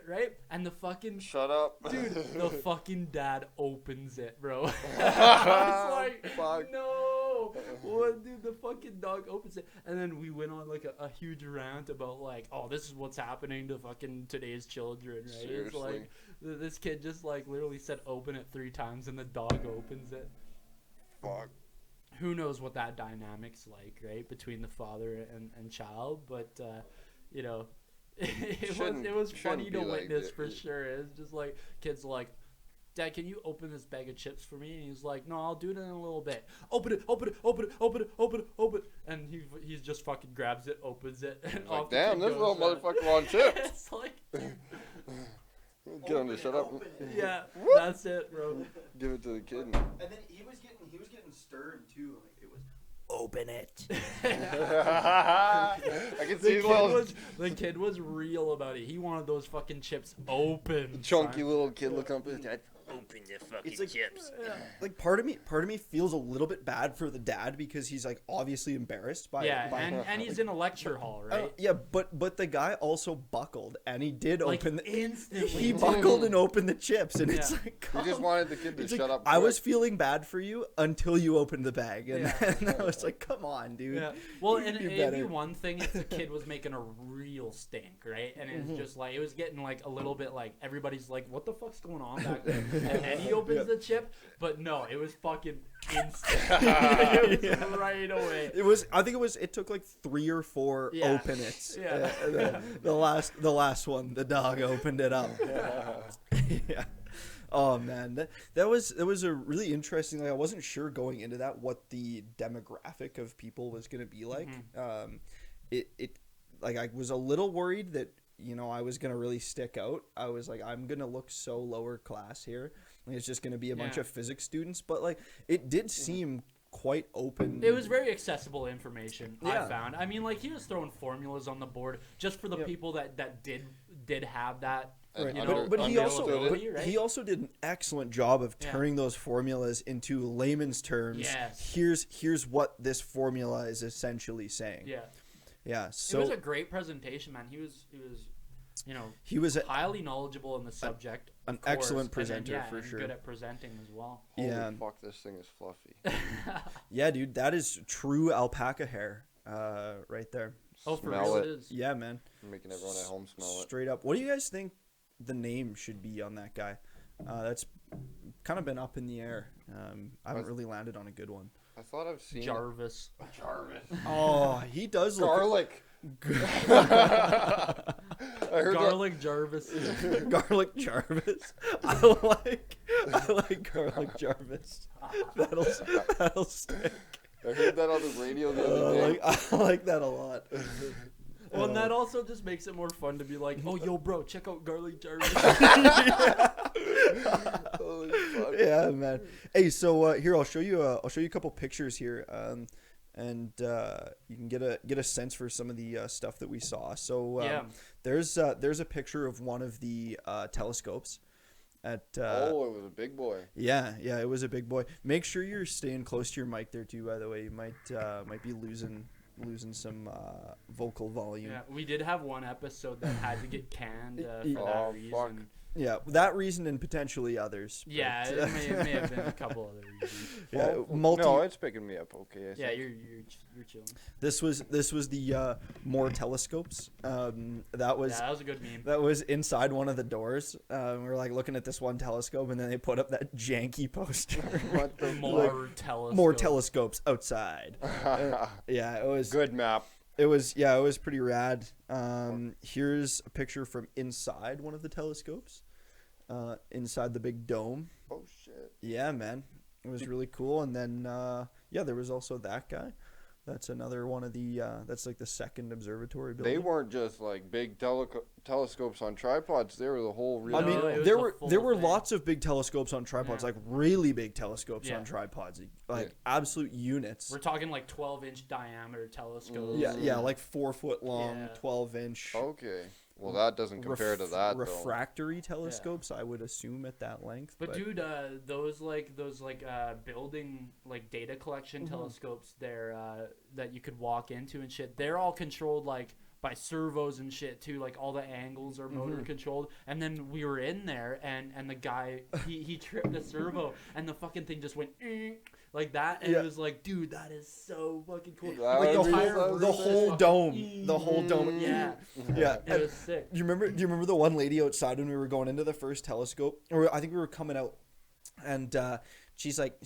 right? And the fucking Shut up. dude, the fucking dad opens it, bro. I was like, Fuck. no. What, dude, the fucking dog opens it. And then we went on like a huge rant about like, oh, this is what's happening to fucking today's children, right? It's Seriously. like, this kid just like literally said open it 3 times and the dog opens it. Fuck. Who knows what that dynamic's like, right, between the father and child, but you know, it was funny to witness for sure. It's just like kids like, Dad, can you open this bag of chips for me? And he's like, no, I'll do it in a little bit. Open it. And he just fucking grabs it, opens it, and Like, off the damn, kid this goes, little motherfucker wants chips. It's like, Get him to shut up. yeah, that's it, bro. Give it to the kid. And then he was getting stern too. Like it was, open it. I can see The kid was real about it. He wanted those fucking chips open. chunky son. little kid look up at Dad. Open the fucking It's like, chips. like part of me feels a little bit bad for the dad because he's like obviously embarrassed by Yeah, by and he's in a lecture hall, right? yeah, but the guy also buckled and he did Like, open instantly, he too. buckled and opened the chips and it's Yeah. like He just wanted the kid to it's shut like, up. I was quick. feeling bad for you until you opened the bag and, Yeah. and I was like, come on, dude. Yeah. Well, You and can do it'd be better. one thing if the kid was making a real stink, right? And it's just like, it was getting like a little bit like, everybody's like, what the fuck's going on back there? And he opens the chip, but no, it was fucking instant. It was right away. It took like 3 or 4 Yeah. open it's. Yeah. The last one, the dog opened it up. Yeah. Oh man, that was a really interesting. Like, I wasn't sure going into that what the demographic of people was gonna be like. It like I was a little worried that I was gonna really stick out. I was like, I'm gonna look so lower class here. Like, it's just gonna be a bunch of physics students, but like it did seem quite open. It was very accessible information, Yeah. I found. I mean, like, he was throwing formulas on the board just for the people that did have that. Right. You know, But he also availability, right? he also did an excellent job of turning those formulas into layman's terms. Yes. Here's what this formula is essentially saying. Yeah. Yeah. It So was a great presentation, man. He was he was highly knowledgeable in the subject. an of course, excellent and then, presenter for and sure. good at presenting as well. Holy Yeah. fuck, this thing is fluffy. Yeah, dude, that is true alpaca hair, right there. Oh, for Smell real it. it is. Yeah, man. I'm making everyone at home smell it. Straight up. What do you guys think the name should be on that guy? That's kind of been up in the air. I haven't really landed on a good one. I thought I've seen Jarvis. Oh, he does look garlic. I heard Garlic Jarvis. Garlic Jarvis. I like garlic Jarvis. That'll stick. I heard that on the radio the other day. I like that a lot. Well, and that also just makes it more fun to be like, oh, yo, bro, check out Garlic Jarvis. Holy fuck. Yeah, man. Hey, so here I'll show you a couple pictures here, and you can get a sense for some of the stuff that we saw. So there's a picture of one of the telescopes. It was a big boy. Yeah, it was a big boy. Make sure you're staying close to your mic there too. By the way, you might be losing some vocal volume. Yeah, we did have one episode that had to get canned for Oh, that reason. fuck. Yeah, that reason and potentially others. but, Yeah, it may have been a couple other reasons. yeah, Well, no, it's picking me up. Okay. I Yeah, think. you're chilling. This was the more telescopes. That was Yeah, that was a good meme. that was inside one of the doors. We were like looking at this one telescope, and then they put up that janky poster. What the More telescopes. More telescopes outside. Yeah, it was Good map. It was pretty rad. Here's a picture from inside one of the telescopes, inside the big dome. Oh shit. Yeah, man, it was really cool. And then there was also that guy. That's another one of the. That's like the second observatory building. They weren't just like big telescopes on tripods. They were the whole real. I mean, No, it was there the were full there were thing. lots of big telescopes on tripods, Yeah. like really big telescopes Yeah. on tripods, like absolute units. We're talking like 12-inch diameter telescopes. Yeah, like 4 foot long, Yeah. 12-inch. Okay. Well, that doesn't compare to that, though. refractory telescopes, I would assume, at that length. But dude, those building like data collection telescopes there that you could walk into and shit, they're all controlled like by servos and shit too. Like all the angles are motor controlled. And then we were in there and the guy he tripped the servo and the fucking thing just went like that, and it was like, dude, that is so fucking cool. Like the whole dome. Yeah. Yeah. It was sick. Do you remember the one lady outside when we were going into the first telescope? Or I think we were coming out, and she's like,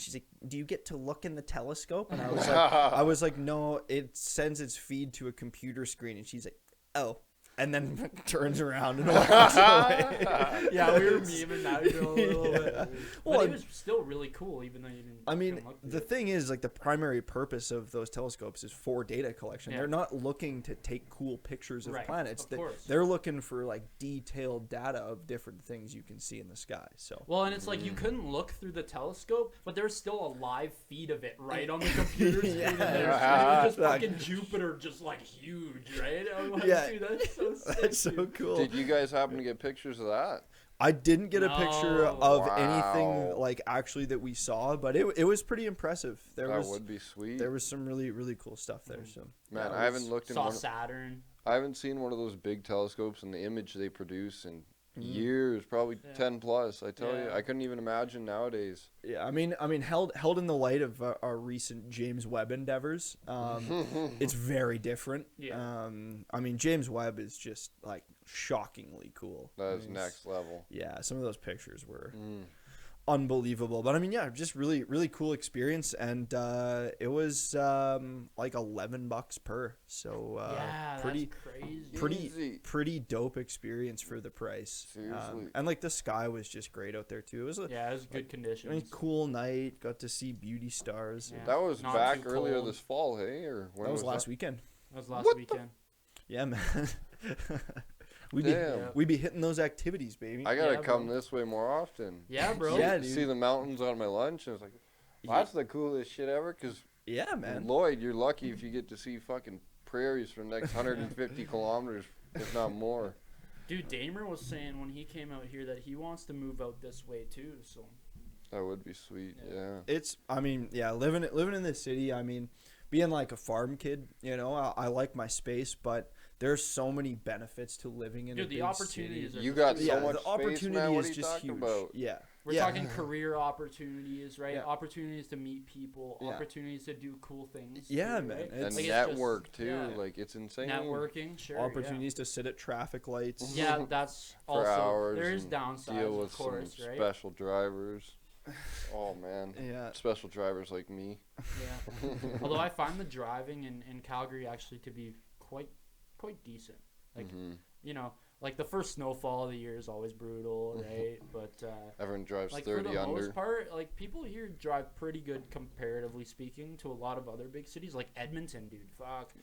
do you get to look in the telescope? And I was like, no, it sends its feed to a computer screen. And she's like, oh. And then turns around and walks away. Yeah, we were memeing that a little bit. Well, but it was still really cool, even though you didn't. I mean, look through the it. thing is, like, the primary purpose of those telescopes is for data collection. Yeah. They're not looking to take cool pictures of Right, planets. of course. They're looking for, like, detailed data of different things you can see in the sky. So. Well, and it's like you couldn't look through the telescope, but there's still a live feed of it right on the computer screen. Yeah. And there's just fucking Jupiter, just like huge, right? I'm like, Yeah. dude, that's so sick. That's so dude. cool. Did you guys happen to get pictures of that? I didn't get a picture No. of Wow. anything like actually that we saw, but it was pretty impressive. That would be sweet. There was some really, really cool stuff there. So Man, Yeah, I haven't looked in Saw one. Saturn. I haven't seen one of those big telescopes and the image they produce in years, probably 10 plus. I tell you, Yeah. I couldn't even imagine nowadays. yeah, I mean, held in the light of our recent James Webb endeavors, it's very different. Yeah. I mean, James Webb is just like shockingly cool. That is I mean, next level. Yeah, some of those pictures were unbelievable. But I mean, yeah, just really, really cool experience, and it was like $11 per. So Yeah, pretty, that's crazy. Easy. pretty dope experience for the price. Seriously. And like the sky was just great out there too. It was a Yeah, it was good conditions. cool night. Got to see beauty stars. Yeah. That was Not back too earlier cold. this fall, hey? Or when That was last weekend. That was last What the weekend. Yeah, man. we Damn. be hitting those activities, baby. I gotta Yeah, come bro. this way more often. Yeah, bro. Yeah, dude. See the mountains on my lunch, and it's like, that's the coolest shit ever. Cause Yeah, man. Lloyd, you're lucky if you get to see fucking prairies for the next 150 kilometers, if not more. Dude, Damer was saying when he came out here that he wants to move out this way too. So That would be sweet. Yeah. It's, I mean, yeah, living in the city. I mean, being like a farm kid, you know, I like my space, but there's so many benefits to living in Dude, a the big opportunities city. are You just got crazy. so Yeah, much the space, opportunity man. What is are you just talking huge. about? Yeah. We're Yeah. talking career opportunities, right? Yeah. Opportunities to meet people, Yeah. opportunities to do cool things. Yeah, too, man. right? It's- And Like, it's network just- too. yeah. Like it's insane. Networking, sure. Opportunities to sit at traffic lights. Yeah, that's For also hours there is and downsides, Deal with of course, some right? special drivers. Oh man. Yeah. Special drivers like me. Yeah. Although I find the driving in Calgary actually to be quite decent. Like you know, like the first snowfall of the year is always brutal, right? But Everyone drives like for 30 the under. most part, like people here drive pretty good comparatively speaking to a lot of other big cities, like Edmonton, dude. Fuck,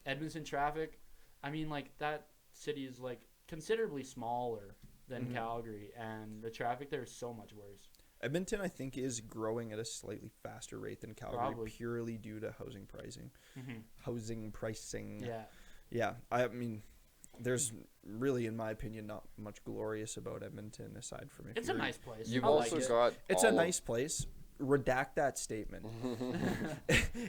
Edmonton traffic. I mean, like that city is like considerably smaller than Calgary, and the traffic there is so much worse. Edmonton, I think, is growing at a slightly faster rate than Calgary, Probably. purely due to housing pricing. Housing pricing. Yeah. Yeah. I mean, there's really, in my opinion, not much glorious about Edmonton aside from if It's a you're- nice place. You've I like also it. got. It's all a of- nice place. Redact that statement.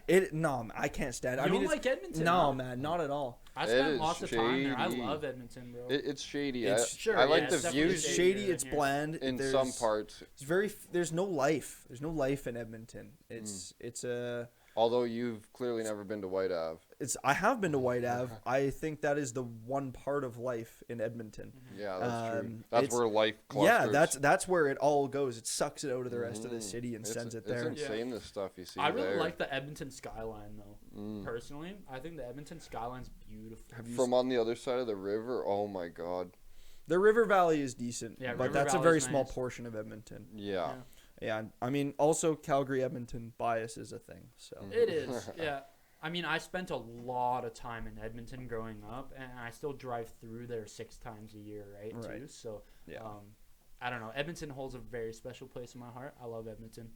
I can't stand it. I You mean, don't like Edmonton? no, huh? man, not at all. I It spent is lots of time there. I shady. love Edmonton, bro. It's shady. It's- Sure, I like yeah, the it's definitely views It's shady. shady. in It's here. bland. in there's, some parts. It's very. There's no life. There's no life in Edmonton. It's a. Although you've clearly never been to White Ave. I have been to White Ave. I think that is the one part of life in Edmonton. Yeah, that's true. Um, That's it's- where life clusters. Yeah, that's where it all goes. It sucks it out of the rest of the city and sends it there. It's insane the stuff you see I really there. like the Edmonton skyline, though. Personally, I think the Edmonton skyline's beautiful. From on the other side of the river, oh my god. The River Valley is decent, Yeah, but River that's a Valley's very small nice. portion of Edmonton. Yeah. Yeah, I mean, also Calgary Edmonton bias is a thing. So It is, yeah. I mean, I spent a lot of time in Edmonton growing up, and I still drive through there 6 times a year, right? Too. Right. So, Yeah. I don't know. Edmonton holds a very special place in my heart. I love Edmonton.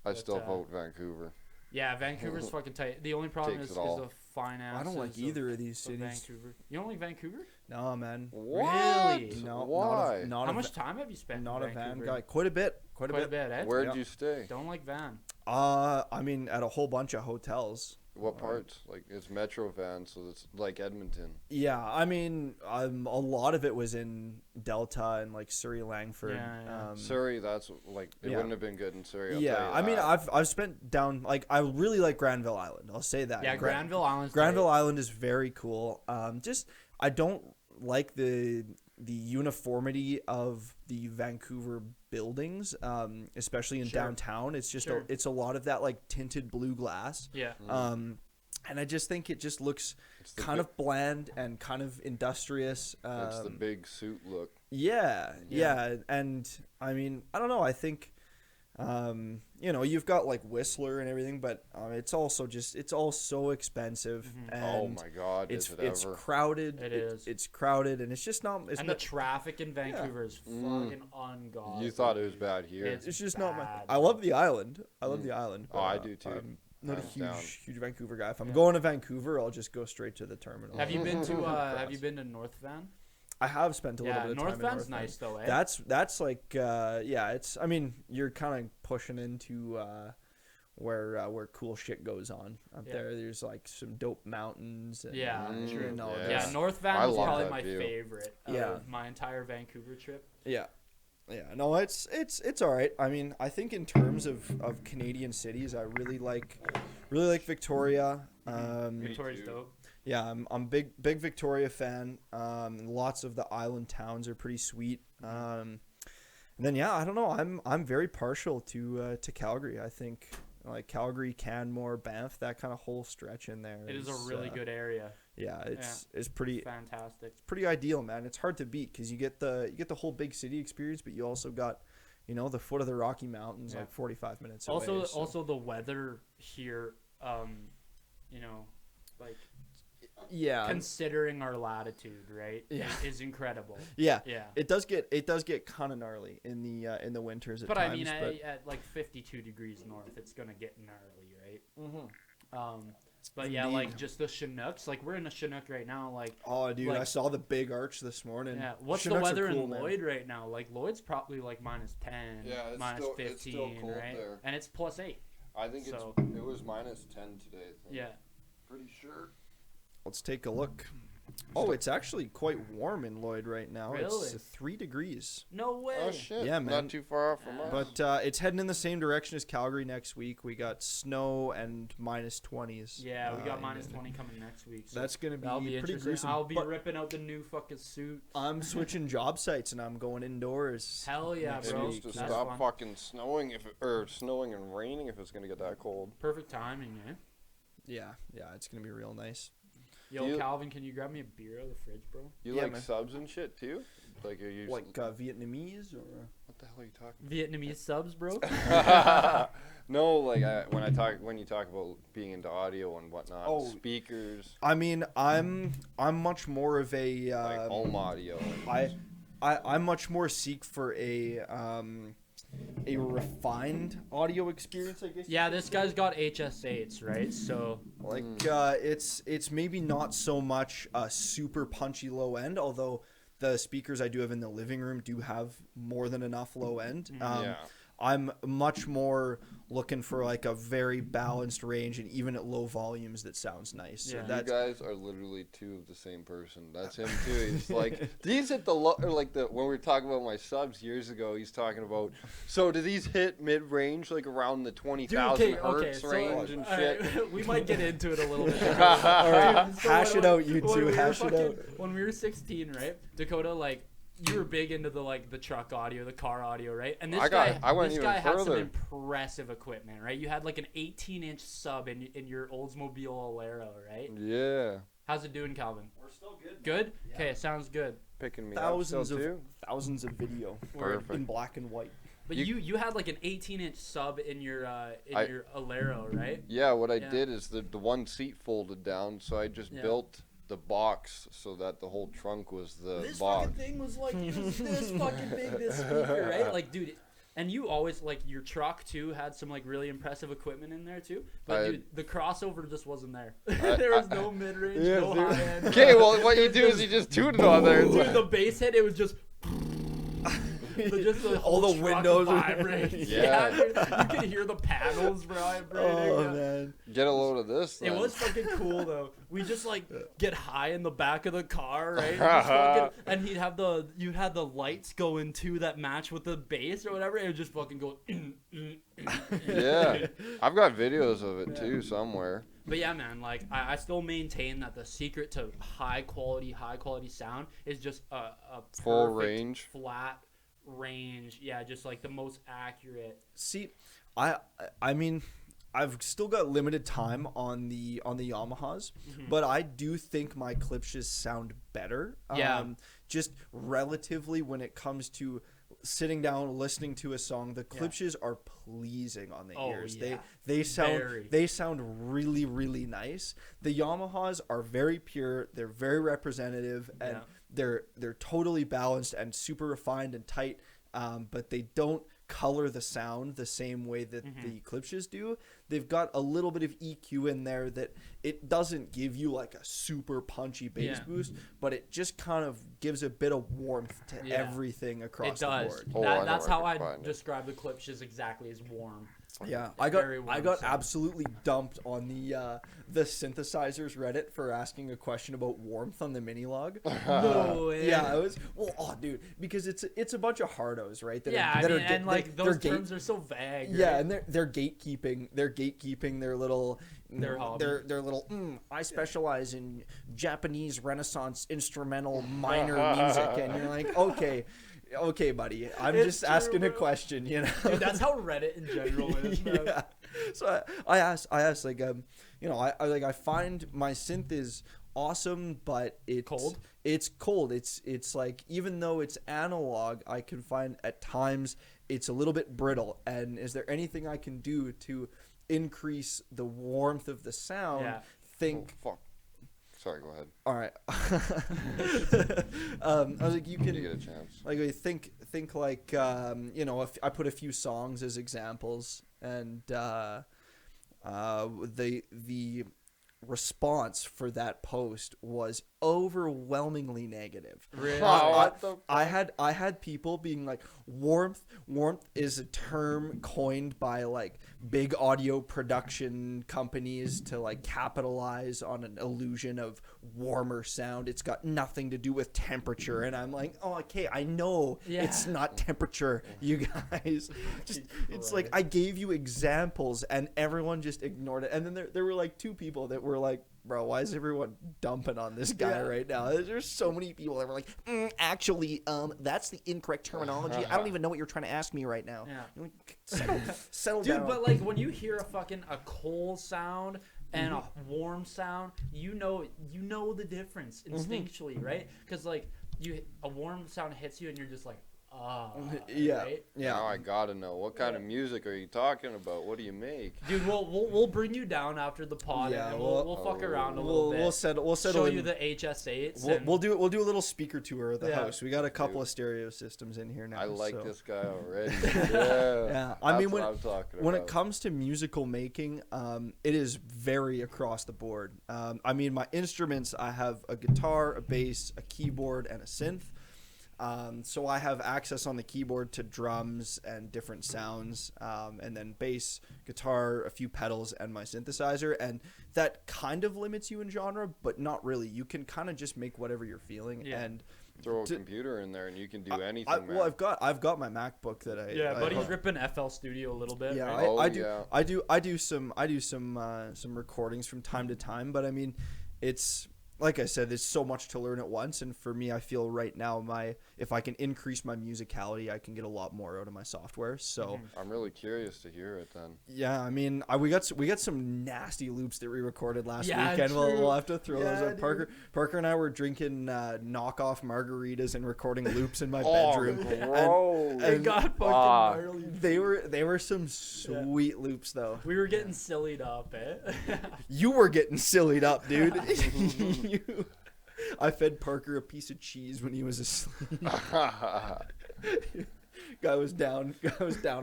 I But, still vote Vancouver. Yeah, Vancouver's fucking tight. The only problem Takes is it all. the finances. I don't like either of these of cities. Vancouver. You don't like Vancouver? No, man. What? Really? No, Why? Not How a much time have you spent not in a van Vancouver? guy. Quite a bit. Quite a Quite bit. eh? Where'd Yeah. you stay? Don't like van. I mean, at a whole bunch of hotels. What parts? Like, it's Metro van, so it's like Edmonton. Yeah, I mean, a lot of it was in Delta and like Surrey, Langford. Yeah. Surrey, that's like it yeah. wouldn't have been good in Surrey. I'll Yeah, tell you I mean, that. I've spent down like I really like Granville Island. I'll say that. Yeah, Granville Island's Granville tight. Island is very cool. Just I don't like the uniformity of the Vancouver buildings, especially in Sure. downtown. It's just Sure. it's a lot of that like tinted blue glass. Yeah. And I just think it just looks It's the kind bi- of bland and kind of industrious. It's the big suit look. Yeah, and I mean, I don't know. I think, you know, you've got like Whistler and everything, but it's also just it's all so expensive. And Oh my God, it's is it it's ever? crowded. It is. It's crowded, and it's just not. It's And the not. traffic in Vancouver is fucking ungodly. You thought it was bad here. It's just not my. bad. I love the island. I love the island. Oh, but, I do too. I'm not a Hands huge down. huge Vancouver guy. If I'm going to Vancouver, I'll just go straight to the terminal. Have you been to Cross. Have you been to North Van? I have spent a little Yeah, bit of North time in Van's North nice Van. though, eh? That's like yeah, it's I mean, you're kind of pushing into where cool shit goes on up Yeah. there. There's like some dope mountains and Yeah, true. and all Yeah. Yeah, this. North Van I was love probably that my view. favorite. Yeah. Of my entire Vancouver trip. Yeah. Yeah, no, it's all right. I mean, I think in terms of Canadian cities, I really like Victoria. Victoria's too. dope. Yeah, I'm big Victoria fan. Lots of the island towns are pretty sweet. And then yeah, I don't know. I'm very partial to Calgary. I think like Calgary, Canmore, Banff, that kind of whole stretch in there. It is a really good area. Yeah, it's pretty Fantastic. pretty ideal, man. It's hard to beat because you get the whole big city experience, but you also got, you know, the foot of the Rocky Mountains, Yeah. like 45 minutes Also, away. So. also the weather here, you know, like yeah, considering our latitude, right? Yeah. is incredible. yeah, Yeah. It does get kind of gnarly in the winters at But times. I mean, but at like 52 degrees north, it's gonna get gnarly, right? Mhm. But yeah, Indeed. like just the Chinooks. Like we're in a Chinook right now. Like oh, dude, like- I saw the big arch this morning. yeah, what's Chinooks the are weather cool, in man. Lloyd right now? Like Lloyd's probably like minus 10, Yeah, it's minus still- 15, it's still cold right? there. And it's plus 8. I think So- it was minus 10 today. I think. Yeah. Pretty sure. Let's take a look. Oh, it's actually quite warm in Lloyd right now. Really? It's 3 degrees. No way. Oh shit. Yeah, man. Not too far off from us. But it's heading in the same direction as Calgary next week. We got snow and minus 20s. Yeah, we got in minus it. 20 coming next week. So That's gonna be that'll be pretty interesting. gruesome. I'll be but ripping out the new fucking suit. I'm switching job sites and I'm going indoors. Hell yeah, next It bro. needs to That's stop fun. fucking snowing snowing and raining if it's gonna get that cold. Perfect timing, eh? Yeah, it's gonna be real nice. Yo, You- Calvin, can you grab me a beer out of the fridge, bro? You Yeah, like man. subs and shit too? Like are you Like Vietnamese or what the hell are you talking Vietnamese subs, bro? about? No, like when you talk about being into audio and whatnot, Oh. speakers, I mean, I'm much more of a like home audio. I'm much more seek for a refined audio experience, I guess. Yeah, this guy's got HS8s, right? So Like it's maybe not so much a super punchy low end, although the speakers I do have in the living room do have more than enough low end. Yeah. I'm much more looking for like a very balanced range, and even at low volumes that sounds nice. So Yeah. You that's guys are literally two of the same person. That's him too. He's like these hit the low, or like the when we were talking about my subs years ago. He's talking about so do these hit mid range like around the 20,000 hertz range and all shit? right, we might get into it a little bit. all right. So Hash when- it out, you when two. we were Hash it fucking- out. When we were 16, right? Dakota, like, you were big into the truck audio, the car audio, right? And this I went this even guy had some further. impressive equipment, right? You had like an 18-inch sub in your Oldsmobile Alero, right? Yeah, How's it doing, Calvin? We're still good. Good? Okay, sounds good. picking me Thousands up of still too. thousands of video Perfect. in black and white. But you had like an 18-inch sub in your your Alero, right? Yeah, what I Yeah. did is the one seat folded down, so I just Yeah. built the box so that the whole trunk was the This box. fucking thing was like it was this fucking big, this speaker, right? Like, dude, And you always like your truck too had some like really impressive equipment in there too. But dude, the crossover just wasn't there. There was no mid range, no high end. Okay, well what you do is you just tune it on there. Dude, the bass hit, it was just. Just the all the windows vibrate. Yeah. Dude, you can hear the panels vibrating. Oh man. Get a load of this. Then. It was fucking cool though. We just like get high in the back of the car, right? And you'd have the lights going too that match with the bass or whatever. It would just fucking go. Yeah, I've got videos of it too somewhere. But yeah, man, like I still maintain that the secret to high quality sound is just a Full perfect, range, flat range. Yeah, just like the most accurate. See, I mean, I've still got limited time on the Yamahas, but I do think my Klipsch's sound better. Yeah. Just relatively when it comes to sitting down listening to a song, the Klipsch's are pleasing on the ears. Yeah. They sound really, really nice. The Yamahas are very pure, they're very representative, and they're totally balanced and super refined and tight, but they don't color the sound the same way that the Klipsch's do. They've got a little bit of EQ in there that it doesn't give you like a super punchy bass boost, but it just kind of gives a bit of warmth to everything across the board. That's how I describe the Klipsch's exactly as warm. Yeah, I got absolutely dumped on the synthesizers Reddit for asking a question about warmth on the mini log. No way. Yeah, it was dude, because it's a bunch of hardos, right? Those terms are so vague. Right? Yeah, and they're gatekeeping their little. Their little. I specialize in Japanese Renaissance instrumental minor music, and you're like, okay, buddy. I'm just asking a question, you know. Dude, that's how Reddit in general is. Yeah. So I asked like I find my synth is awesome, but it's cold. It's cold. It's like, even though it's analog, I can find at times it's a little bit brittle. And is there anything I can do to increase the warmth of the sound? Yeah. Oh, fuck. Sorry, go ahead. All right. I was like, you can get a chance. Like, think like if I put a few songs as examples, and the response for that post was overwhelmingly negative. Really? I had people being like, warmth is a term coined by like big audio production companies to like capitalize on an illusion of warmer sound. It's got nothing to do with temperature. And I'm like, oh, okay, I know it's not temperature, you guys. It's like, I gave you examples and everyone just ignored it. And then there were like two people that were like, bro, why is everyone dumping on this guy right now? There's so many people that were like, actually, that's the incorrect terminology. I don't even know what you're trying to ask me right now. Yeah. Settle Dude, down. but like when you hear a cold sound and a warm sound, you know the difference instinctually, right? Because like a warm sound hits you and you're just like, right? Now I gotta know, what kind of music are you talking about? What do you make? Dude, we'll bring you down after the pod, and we'll fuck around a little bit. We'll settle. Show you the HS8s. We'll do a little speaker tour of the house. We got a couple of stereo systems in here now. I like this guy already. Yeah. I mean, when it about. comes to musical making, it is very across the board. I mean, my instruments, I have a guitar, a bass, a keyboard, and a synth. So I have access on the keyboard to drums and different sounds, and then bass, guitar, a few pedals, and my synthesizer. And that kind of limits you in genre, but not really. You can kind of just make whatever you're feeling and throw a computer in there and you can do anything. Well, I've got my MacBook that I buddy's ripping FL Studio a little bit. Yeah, right? I do some recordings from time to time, but I mean, it's. Like I said, there's so much to learn at once, and for me, I feel right now if I can increase my musicality, I can get a lot more out of my software. So I'm really curious to hear it then. Yeah, I mean, we got some nasty loops that we recorded last week, and true. we'll have to throw those up. Parker and I were drinking knockoff margaritas and recording loops in my bedroom. Gross. It got fucking gnarly. They were some sweet loops though. We were getting sillied up, You were getting sillied up, dude. I fed Parker a piece of cheese when he was asleep. Guy was down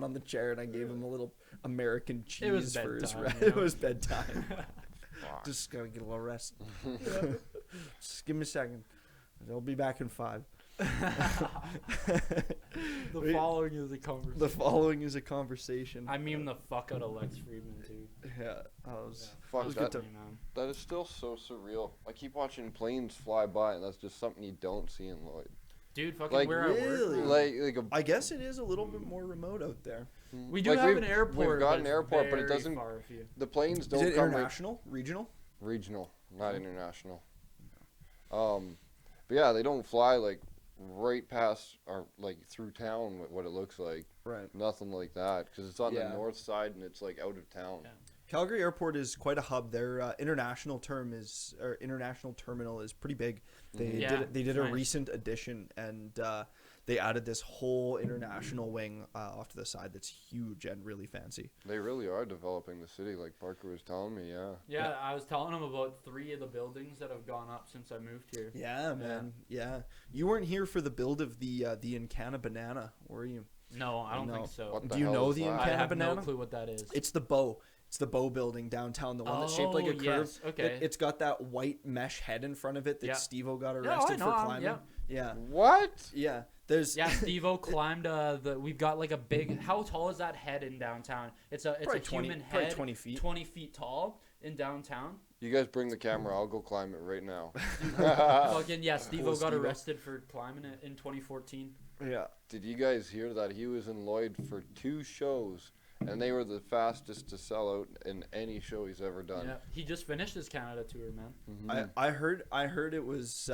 on the chair, and I gave him a little American cheese for his bedtime, rest. you know? It was bedtime. Fuck. Just gotta get a little rest. Just give me a second. I'll be back in 5. The following is a conversation. The following is a conversation. I meme the fuck out of Lex Friedman too. Yeah, I was. Fuck, was that, good to- Man. that is still so surreal. I keep watching planes fly by, and that's just something you don't see in Lloyd. Dude, fucking Like, where I really? work. Like a, I guess it is a little bit more remote out there. We do like, have we've- an airport. We've got but an it's airport, but it very doesn't. far for you. The planes Is don't it come international, regional? regional, not international. But yeah, they don't fly like right past or like through town. What it looks like, Right. nothing like that, because it's on Yeah. the north side and it's like out of town. Yeah. Calgary Airport is quite a hub. Their international terminal is pretty big. They Yeah, did it's a nice. recent addition, and they added this whole international wing off to the side that's huge and really fancy. They really are developing the city, like Parker was telling me. Yeah. Yeah, I was telling him about 3 of the buildings that have gone up since I moved here. Yeah, man. Yeah, you weren't here for the build of the Encana banana, were you? No, I don't No. think so. What the Do you hell know is the that? I Encana have banana? no clue what that is. It's the bow. It's the bow building downtown, the one that's shaped like a Oh, curve. yes, okay. It's got that white mesh head in front of it that Yeah. Steve-O got I arrested know, for climbing. yeah. Yeah. What? Yeah. There's Yeah, Steve-O climbed we've got like a big, how tall is that head in downtown? It's a Probably 20 human probably head, 20 feet. 20 feet tall in downtown. You guys bring the camera. I'll go climb it right now. Fucking yeah, Steve-O Cool, got Steve-O. arrested for climbing it in 2014. yeah. Did you guys hear that he was in Lloyd for 2 shows, and they were the fastest to sell out in any show he's ever done? Yeah, he just finished his Canada tour, man. Mhm. I heard it was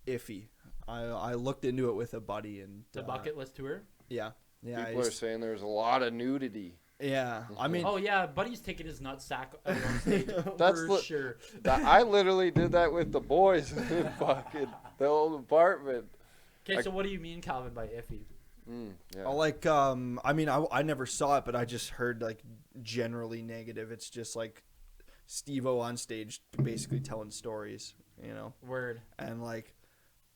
iffy. I looked into it with a buddy and The bucket list tour. Yeah. Yeah. People are saying there's a lot of nudity. yeah. I mean Oh yeah, Buddy's taking his nutsack out on stage That's for li- sure. I literally did that with the boys in fucking the old apartment. Okay, so what do you mean, Calvin, by iffy? Yeah. I like I mean I never saw it, but I just heard like generally negative. It's just like Steve-O on stage basically telling stories, you know. Word. And like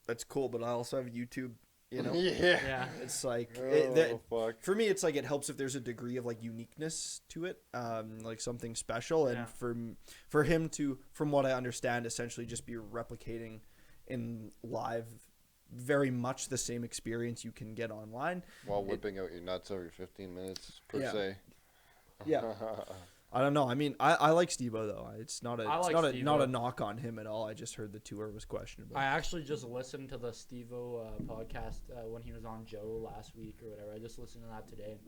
that's cool, but I also have YouTube, you know. Yeah. Yeah. It's like Oh, fuck. for me it's like it helps if there's a degree of like uniqueness to it, like something special, and Yeah. for him to, from what I understand, essentially just be replicating in live very much the same experience you can get online. While whipping out your nuts every 15 minutes, per Yeah. se. Yeah. I don't know. I mean, I like Steve-O though. It's not I it's like not Steve-O. a knock on him at all. I just heard the tour was questionable. I actually just listened to the Steve-O podcast when he was on Joe last week or whatever. I just listened to that today.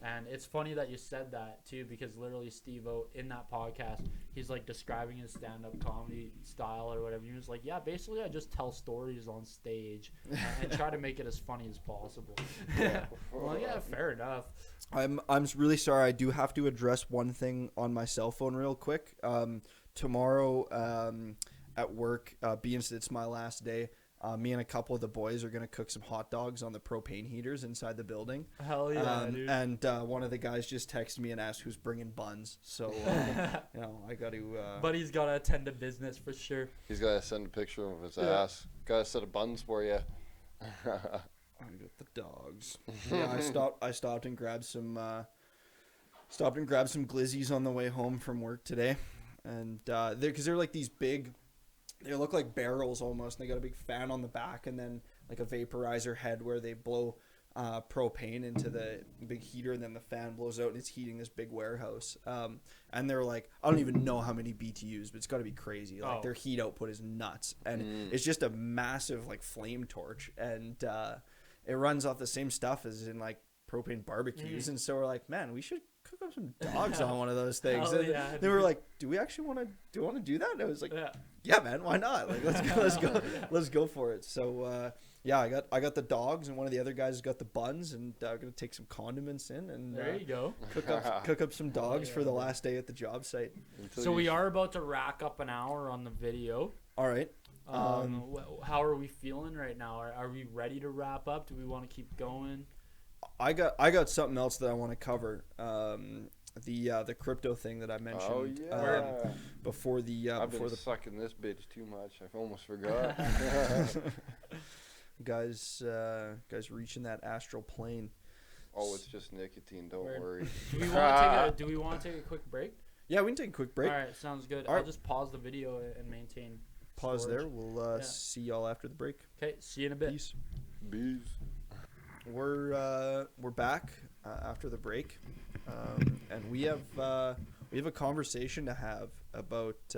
And it's funny that you said that too, because literally Steve-O in that podcast, he's like describing his stand-up comedy style or whatever. He was like, yeah, basically I just tell stories on stage and try to make it as funny as possible. Well, yeah, fair enough. I'm really sorry. I do have to address one thing on my cell phone real quick. Tomorrow at work, being it's my last day, me and a couple of the boys are gonna cook some hot dogs on the propane heaters inside the building. Hell yeah, dude. And one of the guys just texted me and asked who's bringing buns. So you know, I got to. Buddy's got to attend to business for sure. He's got to send a picture of his Yeah. ass. Got a set of buns for you. I got the dogs. Yeah, I stopped and grabbed some glizzies on the way home from work today, and they're like these big, they look like barrels almost. And they got a big fan on the back, and then like a vaporizer head where they blow propane into the big heater, and then the fan blows out and it's heating this big warehouse. And they're like, I don't even know how many BTUs, but it's got to be crazy. Like their heat output is nuts, and it's just a massive like flame torch, and it runs off the same stuff as in like propane barbecues. And so we're like, man, we should cook up some dogs on one of those things. Hell And yeah, they were dude. like, do we actually want to do that? And I was like, Yeah. yeah, man, why not? Like, let's go for it. So yeah, I got the dogs, and one of the other guys has got the buns, and I'm gonna take some condiments in and There you go. cook up some dogs for the last day at the job site. So we are about to rack up an hour on the video. All right. How are we feeling right now? Are we ready to wrap up? Do we want to keep going? I got something else that I want to cover. The crypto thing that I mentioned. Oh yeah. Before the I've before been the sucking this bitch too much. I almost forgot. guys reaching that astral plane. Oh, it's just nicotine. Don't Word. worry. Do we want to take a quick break? Yeah, we can take a quick break. All right, sounds good. All I'll right. just pause the video and maintain. Pause storage. there. We'll Yeah. see y'all after the break. Okay, see you in a bit. Peace. Bees. We're back after the break, and we have a conversation to have about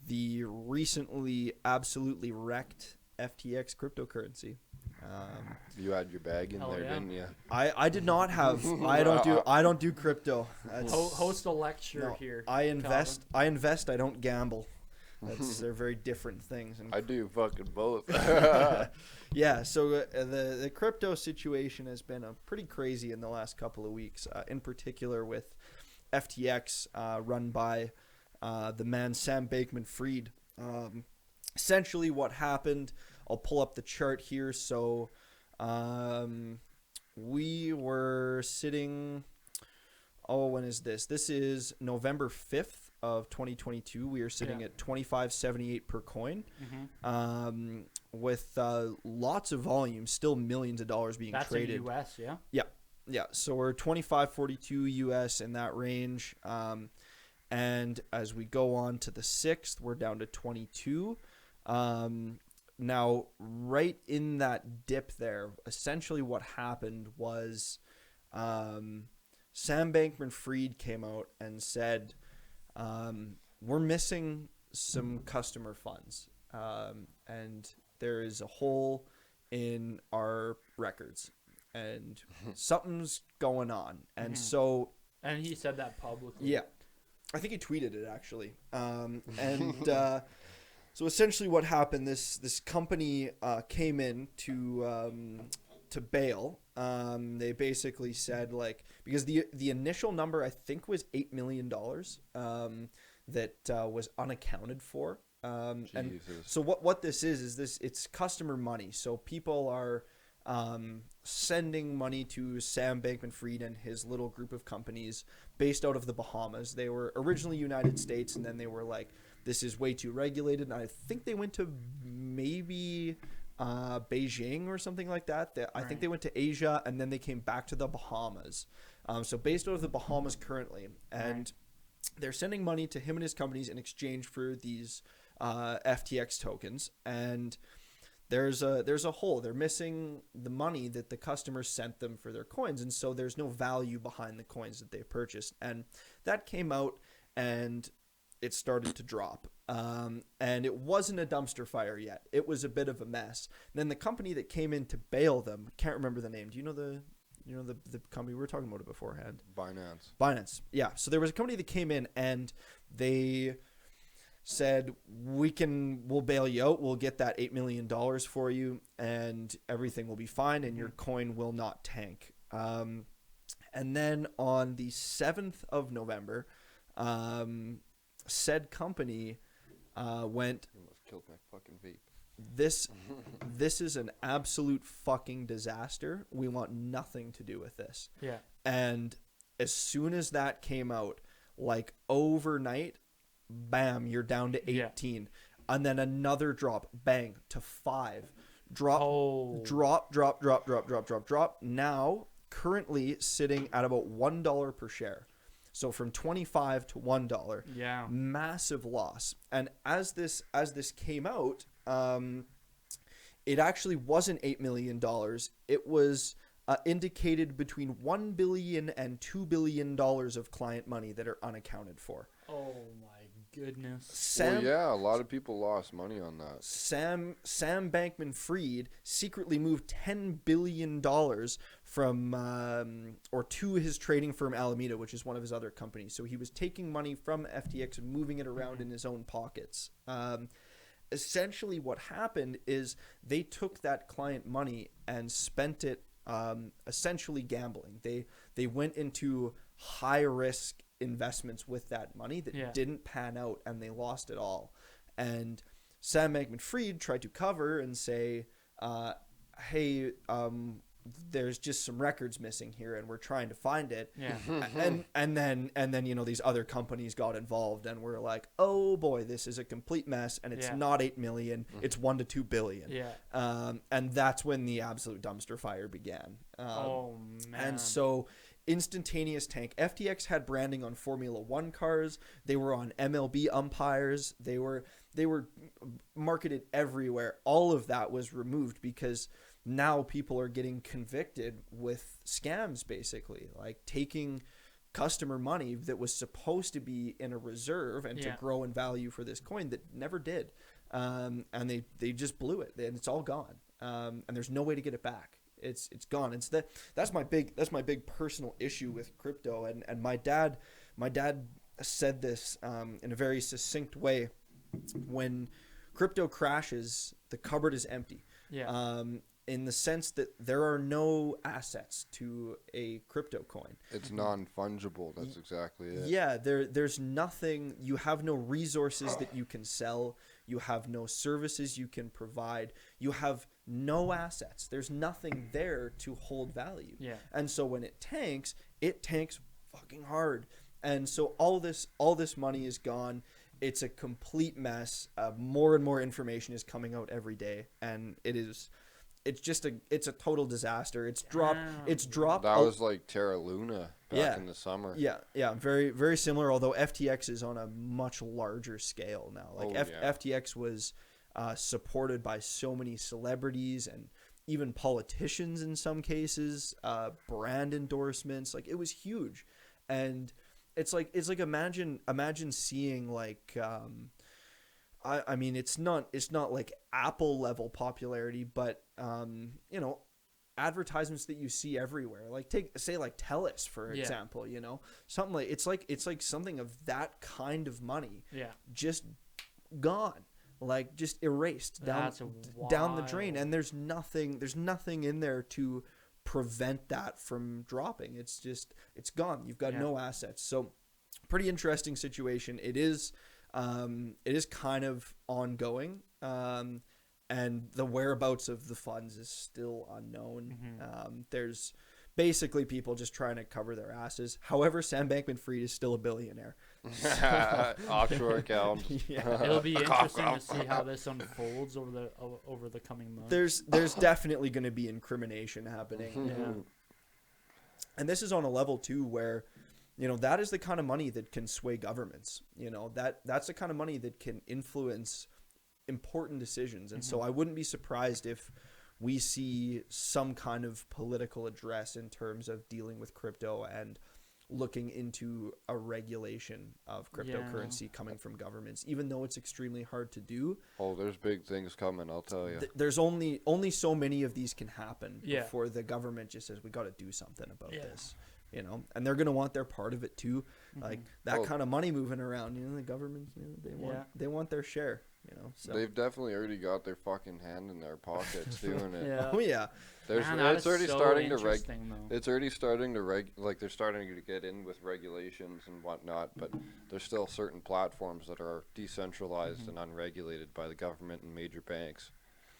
the recently absolutely wrecked FTX cryptocurrency. You had your bag in Hell there, yeah. didn't you? I did not have. I don't do crypto. That's, Host a lecture no, here. I invest. Calvin. I invest. I don't gamble. They're very different things. And I do fucking both. yeah, so the crypto situation has been pretty crazy in the last couple of weeks, in particular with FTX, run by the man Sam Bankman-Fried. Essentially what happened, I'll pull up the chart here. So we were sitting, when is this? This is November 5th of 2022. We are sitting at $25.78 per coin, with lots of volume, still millions of dollars being traded. That's in US, yeah? Yeah, so we're 25.42 US in that range. And as we go on to the 6th, we're down to 22. Now, right in that dip there, essentially what happened was Sam Bankman-Fried came out and said, we're missing some customer funds, and there is a hole in our records, and something's going on. And so... And he said that publicly. Yeah. I think he tweeted it, actually. So essentially what happened, this company came in to bail. They basically said, like, because the initial number I think was $8 million that was unaccounted for. And so what this is this, it's customer money. So people are sending money to Sam Bankman-Fried and his little group of companies based out of the Bahamas. They were originally United States, and then they were like, this is way too regulated. And I think they went to maybe Beijing or something like that. I think they went to Asia, and then they came back to the Bahamas. So based out of the Bahamas currently. And they're sending money to him and his companies in exchange for these FTX tokens. And there's a hole. They're missing the money that the customers sent them for their coins, and so there's no value behind the coins that they purchased. And that came out, and it started to drop. And it wasn't a dumpster fire yet. It was a bit of a mess. And then the company that came in to bail them, can't remember the name. Do you know the company? We were talking about it beforehand. Binance. Yeah. So there was a company that came in, and they said, we'll bail you out. We'll get that $8 million for you, and everything will be fine, and your coin will not tank. And then on the 7th of November, said company went, You almost killed my fucking vape. this is an absolute fucking disaster. We want nothing to do with this. Yeah. And as soon as that came out, like overnight, bam, you're down to 18. Yeah. And then another drop, bang, to 5. Drop. Now, currently sitting at about $1 per share. So from 25 to $1. Yeah. Massive loss. And as this came out, it actually wasn't $8 million. It was indicated between $1 billion and $2 billion of client money that are unaccounted for. Oh my goodness. Well, yeah, a lot of people lost money on that. Sam Bankman-Fried secretly moved $10 billion from or to his trading firm Alameda, which is one of his other companies. So he was taking money from FTX and moving it around in his own pockets. Essentially what happened is they took that client money and spent it essentially gambling. They went into high risk investments with that money that didn't pan out, and they lost it all. And Sam Bankman-Fried tried to cover and say, hey, there's just some records missing here, and we're trying to find it. Yeah. and then you know, these other companies got involved, and we're like, oh boy, this is a complete mess, and it's Yeah. not 8 million, it's 1 to 2 billion. Yeah. And that's when the absolute dumpster fire began. Oh man. And so instantaneous tank. FTX had branding on Formula One cars. They were on MLB umpires. They were marketed everywhere. All of that was removed because now people are getting convicted with scams, basically, like taking customer money that was supposed to be in a reserve and to grow in value for this coin that never did. And they just blew it, and it's all gone. And there's no way to get it back. It's gone. That's my big personal issue with crypto. And my dad said this in a very succinct way. When crypto crashes, the cupboard is empty. Yeah. In the sense that there are no assets to a crypto coin. It's non-fungible. That's exactly it. Yeah, there's nothing. You have no resources that you can sell. You have no services you can provide. You have no assets. There's nothing there to hold value. Yeah. And so when it tanks fucking hard. And so all this money is gone. It's a complete mess. More and more information is coming out every day, and it's a total disaster. It's dropped. That was like Terra Luna back in the summer. Yeah, very, very similar, although FTX is on a much larger scale now. Like FTX was supported by so many celebrities and even politicians in some cases, brand endorsements. Like, it was huge. And it's like imagine seeing like I mean, it's not like Apple level popularity, but you know, advertisements that you see everywhere. Like say like TELUS, for example, you know, something like it's like something of that kind of money. Yeah. Just gone. Like just erased down the drain, and there's nothing in there to prevent that from dropping. It's gone. You've got no assets. So pretty interesting situation. It is kind of ongoing, and the whereabouts of the funds is still unknown. There's basically people just trying to cover their asses. However, Sam Bankman-Fried is still a billionaire. Offshore account. It'll be interesting to see how this unfolds over the coming months. There's definitely going to be incrimination happening. And this is on a level too where, you know, that is the kind of money that can sway governments. You know, that's the kind of money that can influence important decisions. And so I wouldn't be surprised if we see some kind of political address in terms of dealing with crypto and looking into a regulation of cryptocurrency coming from governments, even though it's extremely hard to do. Oh, there's big things coming, I'll tell you. There's only so many of these can happen before the government just says, we got to do something about this. You know, and they're going to want their part of it too. Like that kind of money moving around, you know, the government, you know, they want their share, you know. So they've definitely already got their fucking hand in their pockets doing it. Oh yeah. It's already starting to like they're starting to get in with regulations and whatnot, but there's still certain platforms that are decentralized and unregulated by the government and major banks.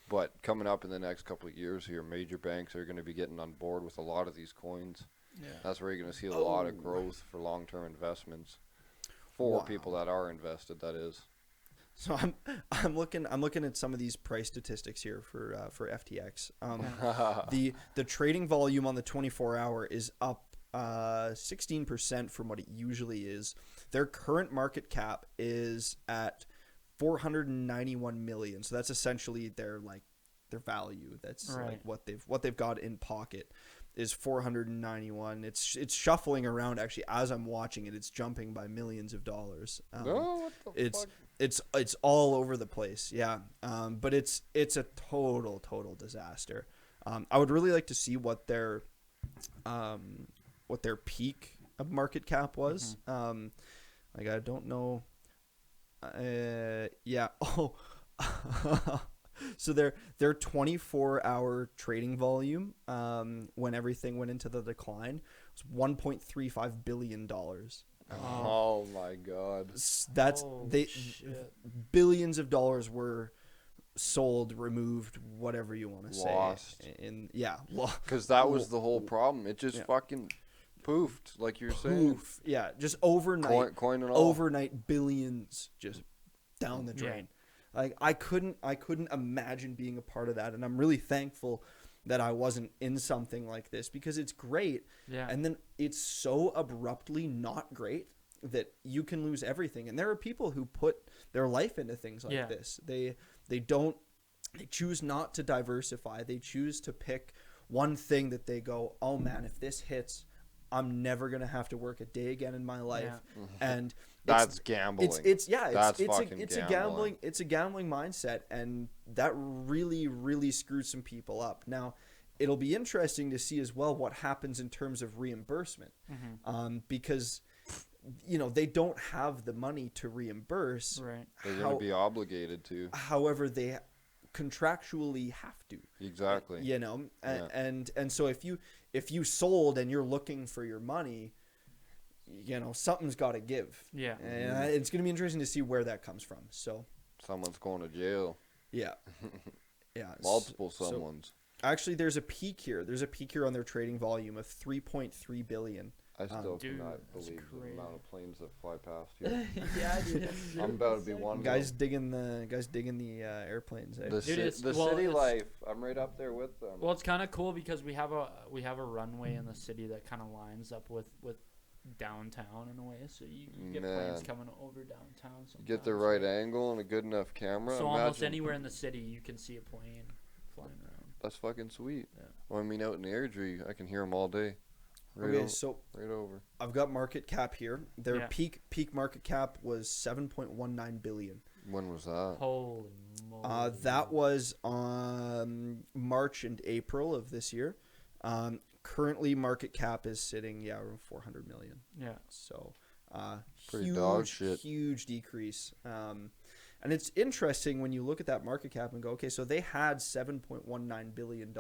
But coming up in the next couple of years here, major banks are going to be getting on board with a lot of these coins. Yeah. That's where you're going to see a lot of growth for long-term investments for people that are invested, that is. So I'm looking at some of these price statistics here for FTX. The trading volume on the 24-hour is up 16% from what it usually is. Their current market cap is at 491 million. So that's essentially their value. That's like what they've got in pocket is 491. It's shuffling around actually as I'm watching it. It's jumping by millions of dollars. What the fuck? It's all over the place. Yeah. But it's a total disaster. I would really like to see what their peak of market cap was. Like, I don't know. Yeah. Oh. So their 24-hour trading volume, when everything went into the decline, was $1.35 billion. Oh my God! That's billions of dollars were sold, removed, whatever you want to say. Lost. Because that was the whole problem. It just fucking poofed, like you're saying. Yeah, just overnight. Coin and all. Overnight billions just down the drain. Like I couldn't imagine being a part of that, and I'm really thankful that I wasn't in something like this because it's great. Yeah. And then it's so abruptly not great that you can lose everything. And there are people who put their life into things like this. They choose not to diversify. They choose to pick one thing that they go, oh man, if this hits, I'm never going to have to work a day again in my life. Yeah. And that's gambling. It's a gambling mindset, and that really, really screws some people up. Now, it'll be interesting to see as well what happens in terms of reimbursement, because they don't have the money to reimburse. Right. They're going to be obligated to. However, they contractually have to. Exactly. And so if you sold and you're looking for your money, something's got to give. Yeah. And it's going to be interesting to see where that comes from. So someone's going to jail. Yeah. Yeah. Multiple someones. Actually, there's a peak here. There's a peak here on their trading volume of 3.3 billion. I still cannot believe the amount of planes that fly past here. Yeah, dude. I'm about to be one. Guys digging the airplanes. Eh? The city life. I'm right up there with them. Well, it's kind of cool because we have a runway in the city that kind of lines up with downtown in a way, so you get planes coming over downtown. You get the right angle and a good enough camera. So almost anywhere in the city, you can see a plane flying around. That's fucking sweet. Yeah. Well, I mean, out in Airdrie, I can hear them all day. So right over. I've got market cap here. Their peak market cap was 7.19 billion. When was that? Holy moly. That was on March and April of this year. Currently, market cap is sitting around 400 million. Yeah. So pretty dog shit. Huge decrease. And it's interesting when you look at that market cap and go, okay, so they had $7.19 billion.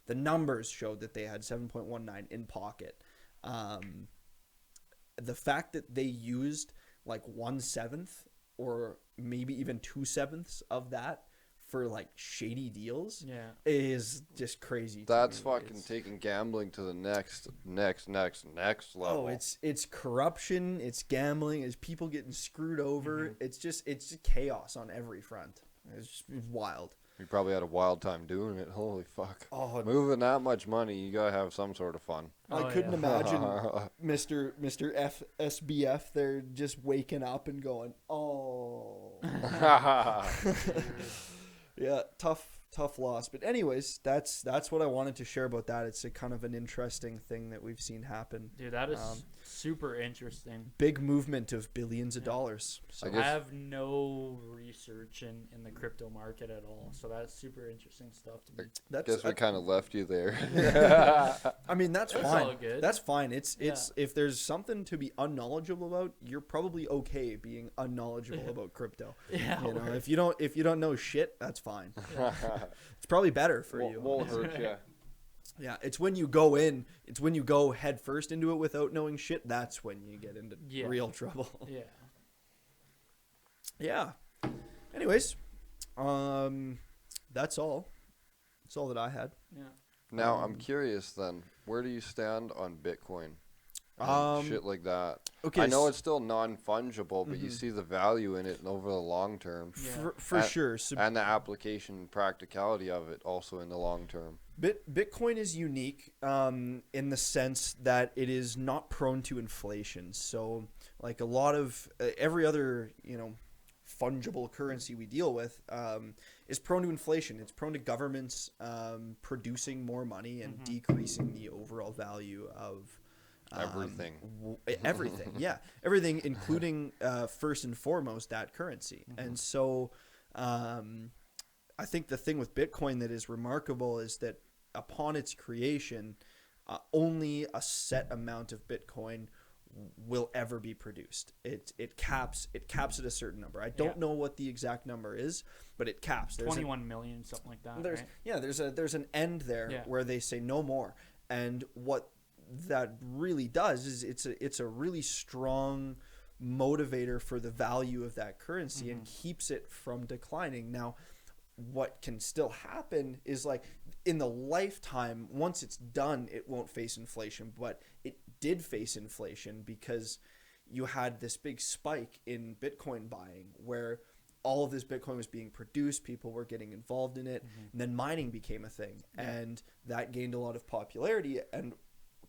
The numbers showed that they had 7.19 in pocket. The fact that they used like 1/7 or maybe even 2/7 of that for like shady deals is just crazy. That's fucking taking gambling to the next level. Oh, it's corruption, it's gambling, it's people getting screwed over. It's just chaos on every front. It's wild. You probably had a wild time doing it. Holy fuck. Oh, moving that much money, you gotta have some sort of fun. I couldn't imagine Mr. FSBF there just waking up and going, oh. Yeah, tough loss. But anyways, that's what I wanted to share about that. It's a kind of an interesting thing that we've seen happen. Dude, that is super interesting. Big movement of billions of dollars. So I have no research in the crypto market at all, so that's super interesting stuff to me. I guess we kind of left you there. I mean, that's fine. All good. That's fine. It's if there's something to be unknowledgeable about, you're probably okay being unknowledgeable about crypto. Yeah. If you don't know shit, that's fine. It's probably better for you. Won't hurt you. Yeah, it's when you go head first into it without knowing shit, that's when you get into real trouble. Yeah. Yeah. Anyways, that's all. That's all that I had. Yeah. Now, I'm curious then, where do you stand on Bitcoin? Shit like that. Okay, I know it's still non-fungible, but you see the value in it over the long term. Yeah. For sure. And the application and practicality of it also in the long term. Bitcoin is unique in the sense that it is not prone to inflation. So like a lot of every other, fungible currency we deal with is prone to inflation. It's prone to governments producing more money and decreasing the overall value of everything. Everything, including first and foremost that currency. And so I think the thing with Bitcoin that is remarkable is that upon its creation, only a set amount of Bitcoin will ever be produced. It caps at a certain number. I don't know what the exact number is, but it caps. There's 21 million, something like that. There's an end there where they say no more. And what that really does is it's a really strong motivator for the value of that currency and keeps it from declining. Now, what can still happen is like in the lifetime, once it's done, it won't face inflation, but it did face inflation because you had this big spike in Bitcoin buying where all of this Bitcoin was being produced, people were getting involved in it, and then mining became a thing, and that gained a lot of popularity. And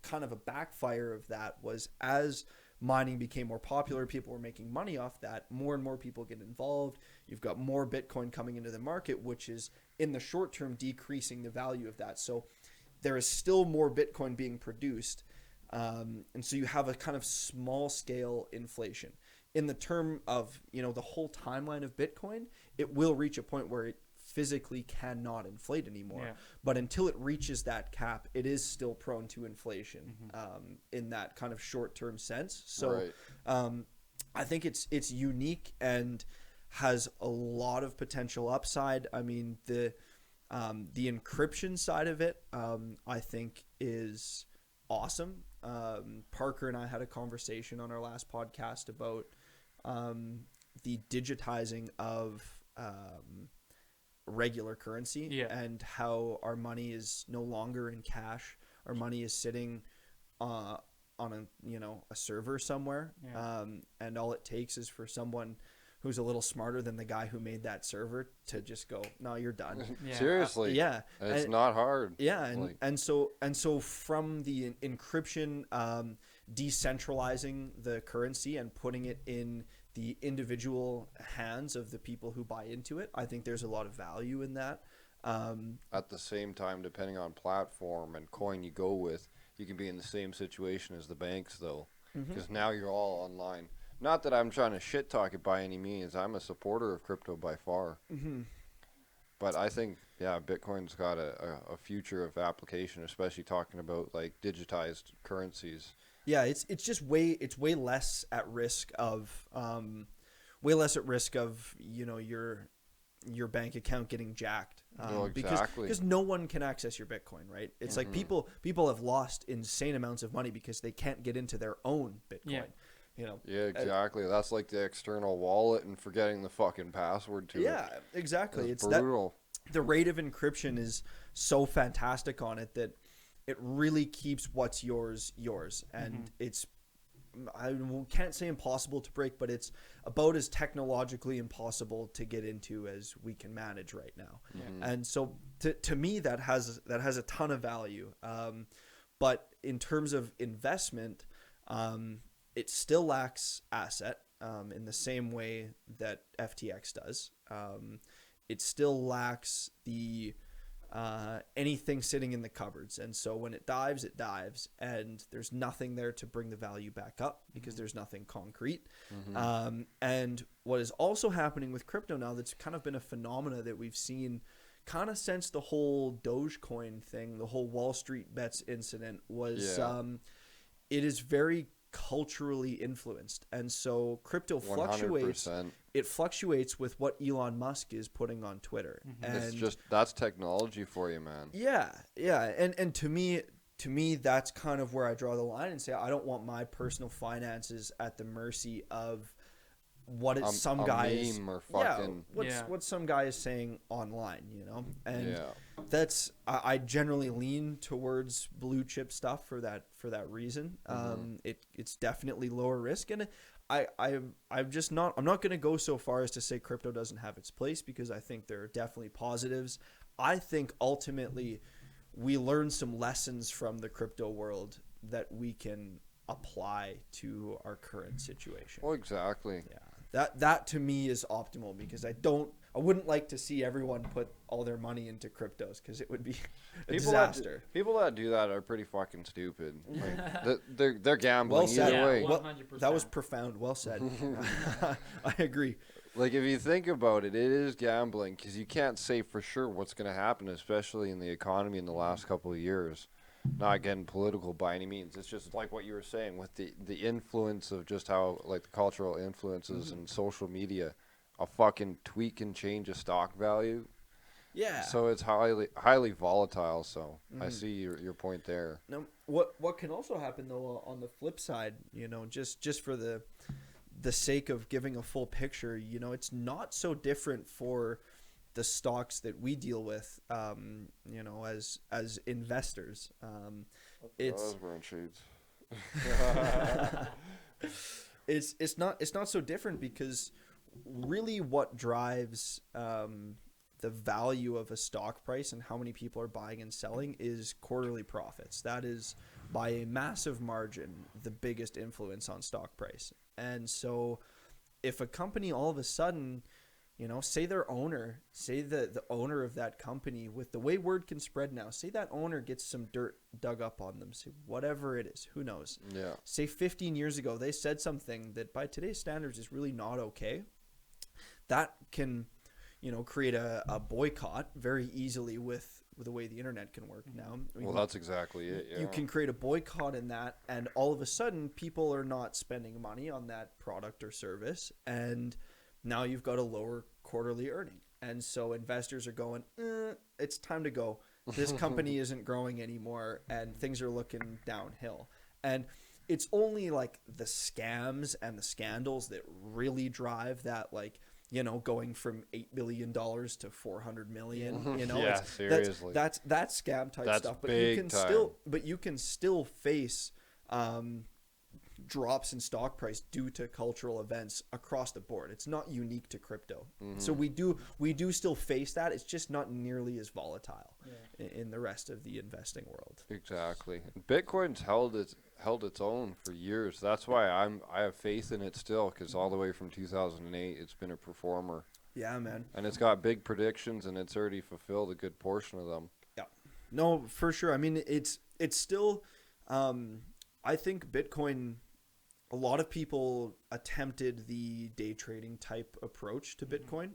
kind of a backfire of that was as mining became more popular, people were making money off that, more and more people get involved, you've got more Bitcoin coming into the market, which is in the short term decreasing the value of that. So there is still more Bitcoin being produced, and so you have a kind of small scale inflation. In the term of, the whole timeline of Bitcoin, it will reach a point where it physically cannot inflate anymore. But until it reaches that cap, it is still prone to inflation in that kind of short-term sense. So I think it's unique and has a lot of potential upside. I mean, the encryption side of it, I think is awesome. Parker and I had a conversation on our last podcast about the digitizing of regular currency and how our money is no longer in cash. Our money is sitting on a server somewhere, and all it takes is for someone who's a little smarter than the guy who made that server to just go, no, you're done. Seriously. It's not hard. And so from the encryption, decentralizing the currency and putting it in the individual hands of the people who buy into it, I think there's a lot of value in that. At the same time, depending on platform and coin you go with, you can be in the same situation as the banks, though, because now you're all online. Not that I'm trying to shit talk it by any means. I'm a supporter of crypto by far. But I think, Bitcoin's got a future of application, especially talking about like digitized currencies. Yeah, it's just way less at risk of your bank account getting jacked. Because no one can access your Bitcoin, right? It's like people have lost insane amounts of money because they can't get into their own Bitcoin. Yeah, exactly. That's like the external wallet and forgetting the fucking password to it. Yeah, exactly. It's brutal. The rate of encryption is so fantastic on it that it really keeps what's yours. And it's, I can't say impossible to break, but it's about as technologically impossible to get into as we can manage right now. And so to me, that has a ton of value. But in terms of investment, it still lacks asset in the same way that FTX does. It still lacks the anything sitting in the cupboards, and so when it dives, and there's nothing there to bring the value back up because there's nothing concrete. And what is also happening with crypto now that's kind of been a phenomena that we've seen kind of since the whole Dogecoin thing, the whole Wall Street bets incident was it is very culturally influenced, and so crypto fluctuates. 100%. It fluctuates with what Elon Musk is putting on Twitter, and it's just, that's technology for you, man. And to me that's kind of where I draw the line and say I don't want my personal finances at the mercy of what it's some guy is what some guy is saying online, and that's I generally lean towards blue chip stuff for that reason. It's definitely lower risk, and I'm not going to go so far as to say crypto doesn't have its place, because I think there are definitely positives. I think ultimately we learn some lessons from the crypto world that we can apply to our current situation. Well, exactly. That to me is optimal, because I wouldn't like to see everyone put all their money into cryptos, because it would be a disaster. People that do that are pretty fucking stupid. Like, they're gambling either way. 100%. That was profound. Well said. I agree. Like, if you think about it, it is gambling, because you can't say for sure what's going to happen, especially in the economy in the last couple of years. Not getting political by any means. It's just like what you were saying with the influence of just how, like, the cultural influences and social media. A fucking tweet can change a stock value. Yeah. So it's highly volatile. So I see your point there. Now, what can also happen though on the flip side, just for the sake of giving a full picture, it's not so different for the stocks that we deal with, you know, as investors. I was wearing shades. It's not so different, because really what drives the value of a stock price and how many people are buying and selling is quarterly profits. That is by a massive margin the biggest influence on stock price. And so if a company all of a sudden, you know, say the owner of that company, with the way word can spread now, say that owner gets some dirt dug up on them, say whatever it is, who knows. Yeah. Say 15 years ago they said something that by today's standards is really not okay. That can, you know, create a boycott very easily with the way the internet can work now. Well, that's exactly it. Yeah. You can create a boycott in that, and all of a sudden people are not spending money on that product or service, and now you've got a lower quarterly earning. And so investors are going, it's time to go. This company isn't growing anymore, and things are looking downhill. And it's only like the scams and the scandals that really drive that, like, you know, going from $8 billion to 400 million, you know, yeah, seriously. That's scam type That's stuff. But big you can still face drops in stock price due to cultural events across the board. It's not unique to crypto. So we do still face that. It's just not nearly as volatile in the rest of the investing world. Exactly. Bitcoin's held its own for years. That's why I have faith in it still, because all the way from 2008 it's been a performer. Yeah, man. And it's got big predictions, and it's already fulfilled a good portion of them. Yeah. No, for sure. I mean, it's still I think Bitcoin, a lot of people attempted the day trading type approach to Bitcoin.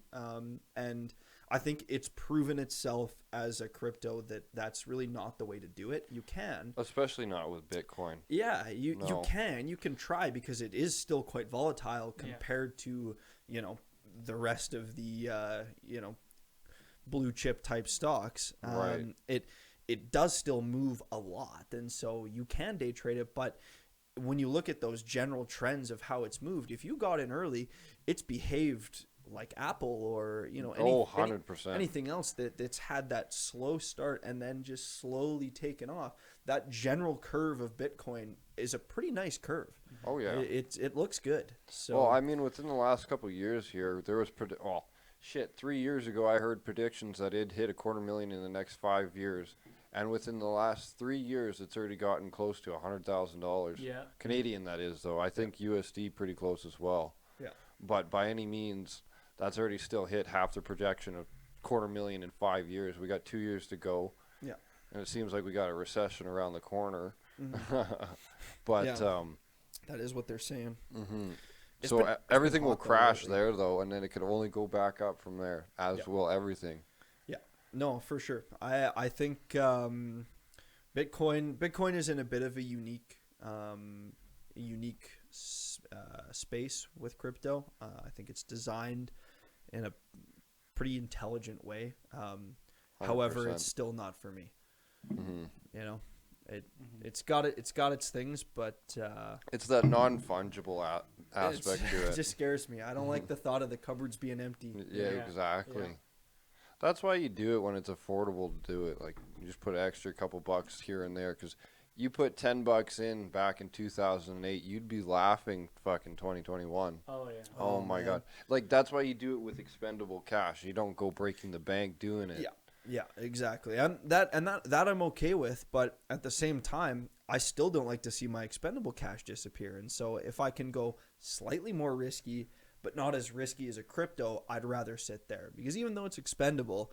And I think it's proven itself as a crypto that's really not the way to do it. You can. Especially not with Bitcoin. Yeah, you can try, because it is still quite volatile compared to, you know, the rest of the, you know, blue chip type stocks. Right. It does still move a lot. And so you can day trade it, but when you look at those general trends of how it's moved, if you got in early, it's behaved like Apple or, you know, 100%. anything else that's had that slow start and then just slowly taken off. That general curve of Bitcoin is a pretty nice curve. Oh yeah, it looks good. So well, I mean, within the last couple of years here, there was 3 years ago I heard predictions that it'd hit $250,000 in the next 5 years. And within the last 3 years, it's already gotten close to $100,000. Yeah. Canadian, that is, though. I think USD pretty close as well. Yeah. But by any means, that's already still hit half the projection of $250,000 in 5 years. We got 2 years to go. Yeah. And it seems like we got a recession around the corner. But that is what they're saying. So everything will crash there, though, and then it can only go back up from there, as will everything. No, for sure. I think Bitcoin is in a bit of a unique space with crypto. I think it's designed in a pretty intelligent way. However, it's still not for me. You know, it's got its things, but it's that non-fungible aspect to it. It just scares me. I don't like the thought of the cupboards being empty. Yeah, exactly. That's why you do it when it's affordable to do it. Like, you just put an extra couple bucks here and there, because you put $10 in back in 2008, you'd be laughing fucking 2021. Oh yeah. Oh my God. Like, that's why you do it with expendable cash. You don't go breaking the bank doing it. Yeah, exactly. And that I'm okay with, but at the same time, I still don't like to see my expendable cash disappear. And so if I can go slightly more risky, but not as risky as a crypto, I'd rather sit there, because even though it's expendable,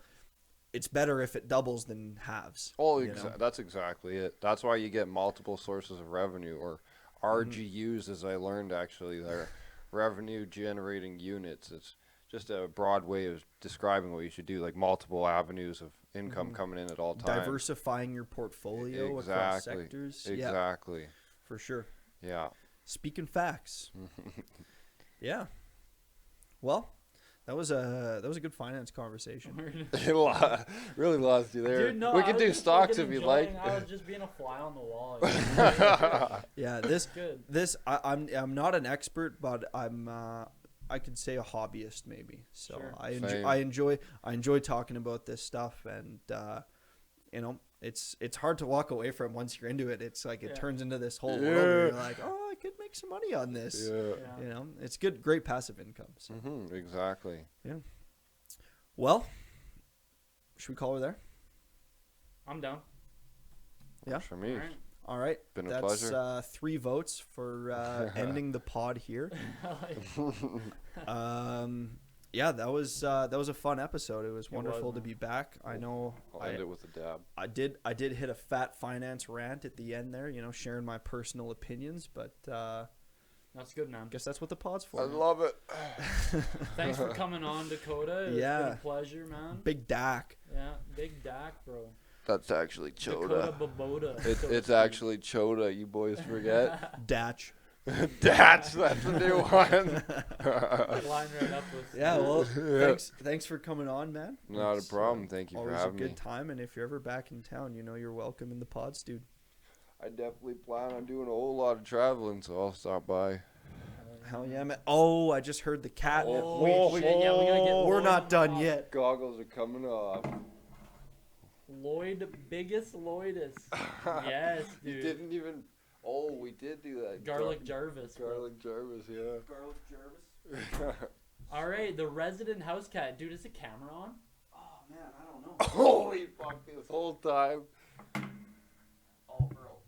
it's better if it doubles than halves. Oh, that's exactly it. That's why you get multiple sources of revenue, or RGUs, as I learned, actually. They're revenue generating units. It's just a broad way of describing what you should do, like multiple avenues of income coming in at all times. Diversifying your portfolio across sectors. Exactly. Yeah, for sure. Yeah. Speaking facts. Yeah. Well, that was a good finance conversation. Really lost you there. Dude, no, we can do stocks if you like. I was just being a fly on the wall. Yeah, I'm not an expert, but I'm I could say a hobbyist maybe. So Sure. I enjoy talking about this stuff, and you know, it's hard to walk away from once you're into it. It's like it turns into this whole world where you're like, oh, I could make some money on this. Yeah. You know, it's great passive income. So. Exactly. Yeah. Well, should we call her there? I'm down. Yeah. Works for me. All right. All right. Been a That's pleasure. 3 votes for ending the pod here. Yeah, that was a fun episode. It was wonderful to man. be back. I know I'll end it with a dab. I did hit a fat finance rant at the end there, you know, sharing my personal opinions, but That's good, man. guess that's what the pod's for. I love it. Thanks for coming on, Dakota. It's Yeah. been a pleasure, man. Big Dak. Yeah, big Dak, bro. That's actually Dakota Choda. Baboda. It's actually Choda. You boys forget. Datch. That's the new one. Line right up with. Yeah, well, thanks for coming on, man. Not a It's, problem. Thank you for always a having good me. time, and if you're ever back in town, you know you're welcome in the pods, dude. I definitely plan on doing a whole lot of traveling, so I'll stop by. Hell yeah, man. Oh, I just heard the cat. Oh, we gotta get We're Lloyd not on done the yet. Goggles are coming off. Lloyd, biggest Lloydus. Yes, You dude. didn't even. Oh, we did do that. Garlic Jarvis. bro. Garlic Jarvis, yeah. Garlic Jarvis. All right, the resident house cat. Dude, is the camera on? Oh man, I don't know. Holy fuck, this whole time. Oh, bro.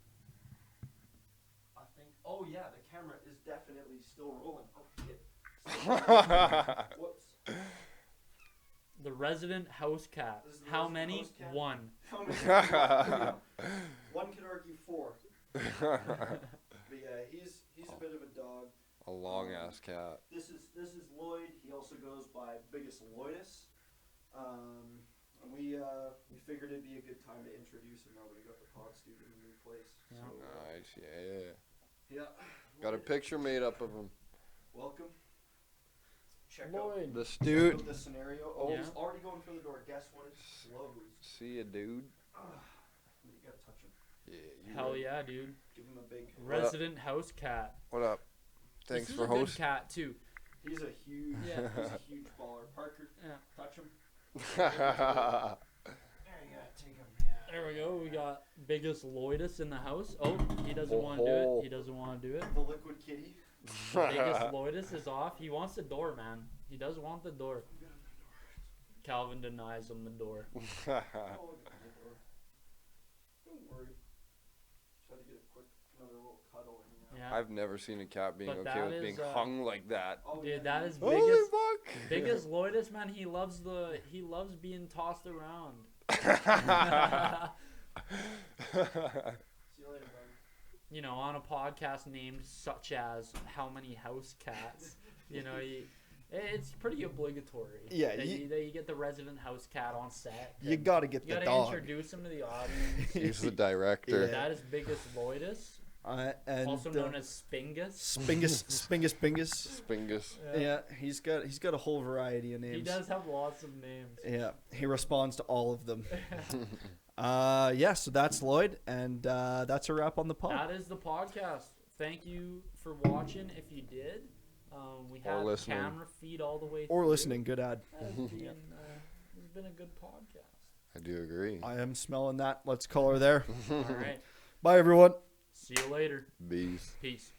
I think. Oh yeah, the camera is definitely still rolling. Oh shit. Whoops. The resident house cat. This is the How resident many? house cat? 1. How many? One could argue 4. But yeah, he's a bit of a dog. A long ass cat. This is Lloyd. He also goes by Biggest Lloydus. And we figured it'd be a good time to introduce him now that we got the pod studio in a new place. Yeah. So, Nice, yeah. yeah. Got a picture made up of him. Welcome. Check Lloyd. The out dude. the scenario. Oh, Yeah. he's already going for the door. Guess what? It's closed. See ya, dude. You gotta touch him. Yeah. You Hell right. yeah, dude. Give him a big. Resident house cat. What up? Thanks this for is a good hosting. cat too. He's a huge. Yeah. He's a huge baller. Parker. Yeah. Touch him. Yeah. There you go. Take him. Yeah. There we go. We got biggest Lloydus in the house. Oh, he doesn't want to do it. He doesn't want to do it. The liquid kitty. Biggest Lloydus is off. He wants the door, man. He does want the door. Calvin denies him the door. Oh, I got the door. Don't worry. Try to get another little cuddle in. Yeah. I've never seen a cat being But okay that with being is, hung like that. Oh, Dude, that is Holy biggest fuck! biggest Lloydus, man. He loves being tossed around. See you later, bud. You know, on a podcast named such as How Many House Cats. You know, it's pretty obligatory. Yeah, that you- you get the resident house cat on set. You and gotta get you the gotta dog. introduce him to the audience. He's the director. Yeah. That is biggest Lloydus, And also known as Spingus. Spingus. Spingus. Yeah, he's got a whole variety of names. He does have lots of names. Yeah, he responds to all of them. Yeah, so that's Lloyd, and that's a wrap on the pod. That is the podcast. Thank you for watching. If you did, we had the listening. camera feed all the way. Or through. listening, good ad. It's been a good podcast. I do agree. I am smelling that. Let's call her there. All right. Bye, everyone. See you later. Bees. Peace.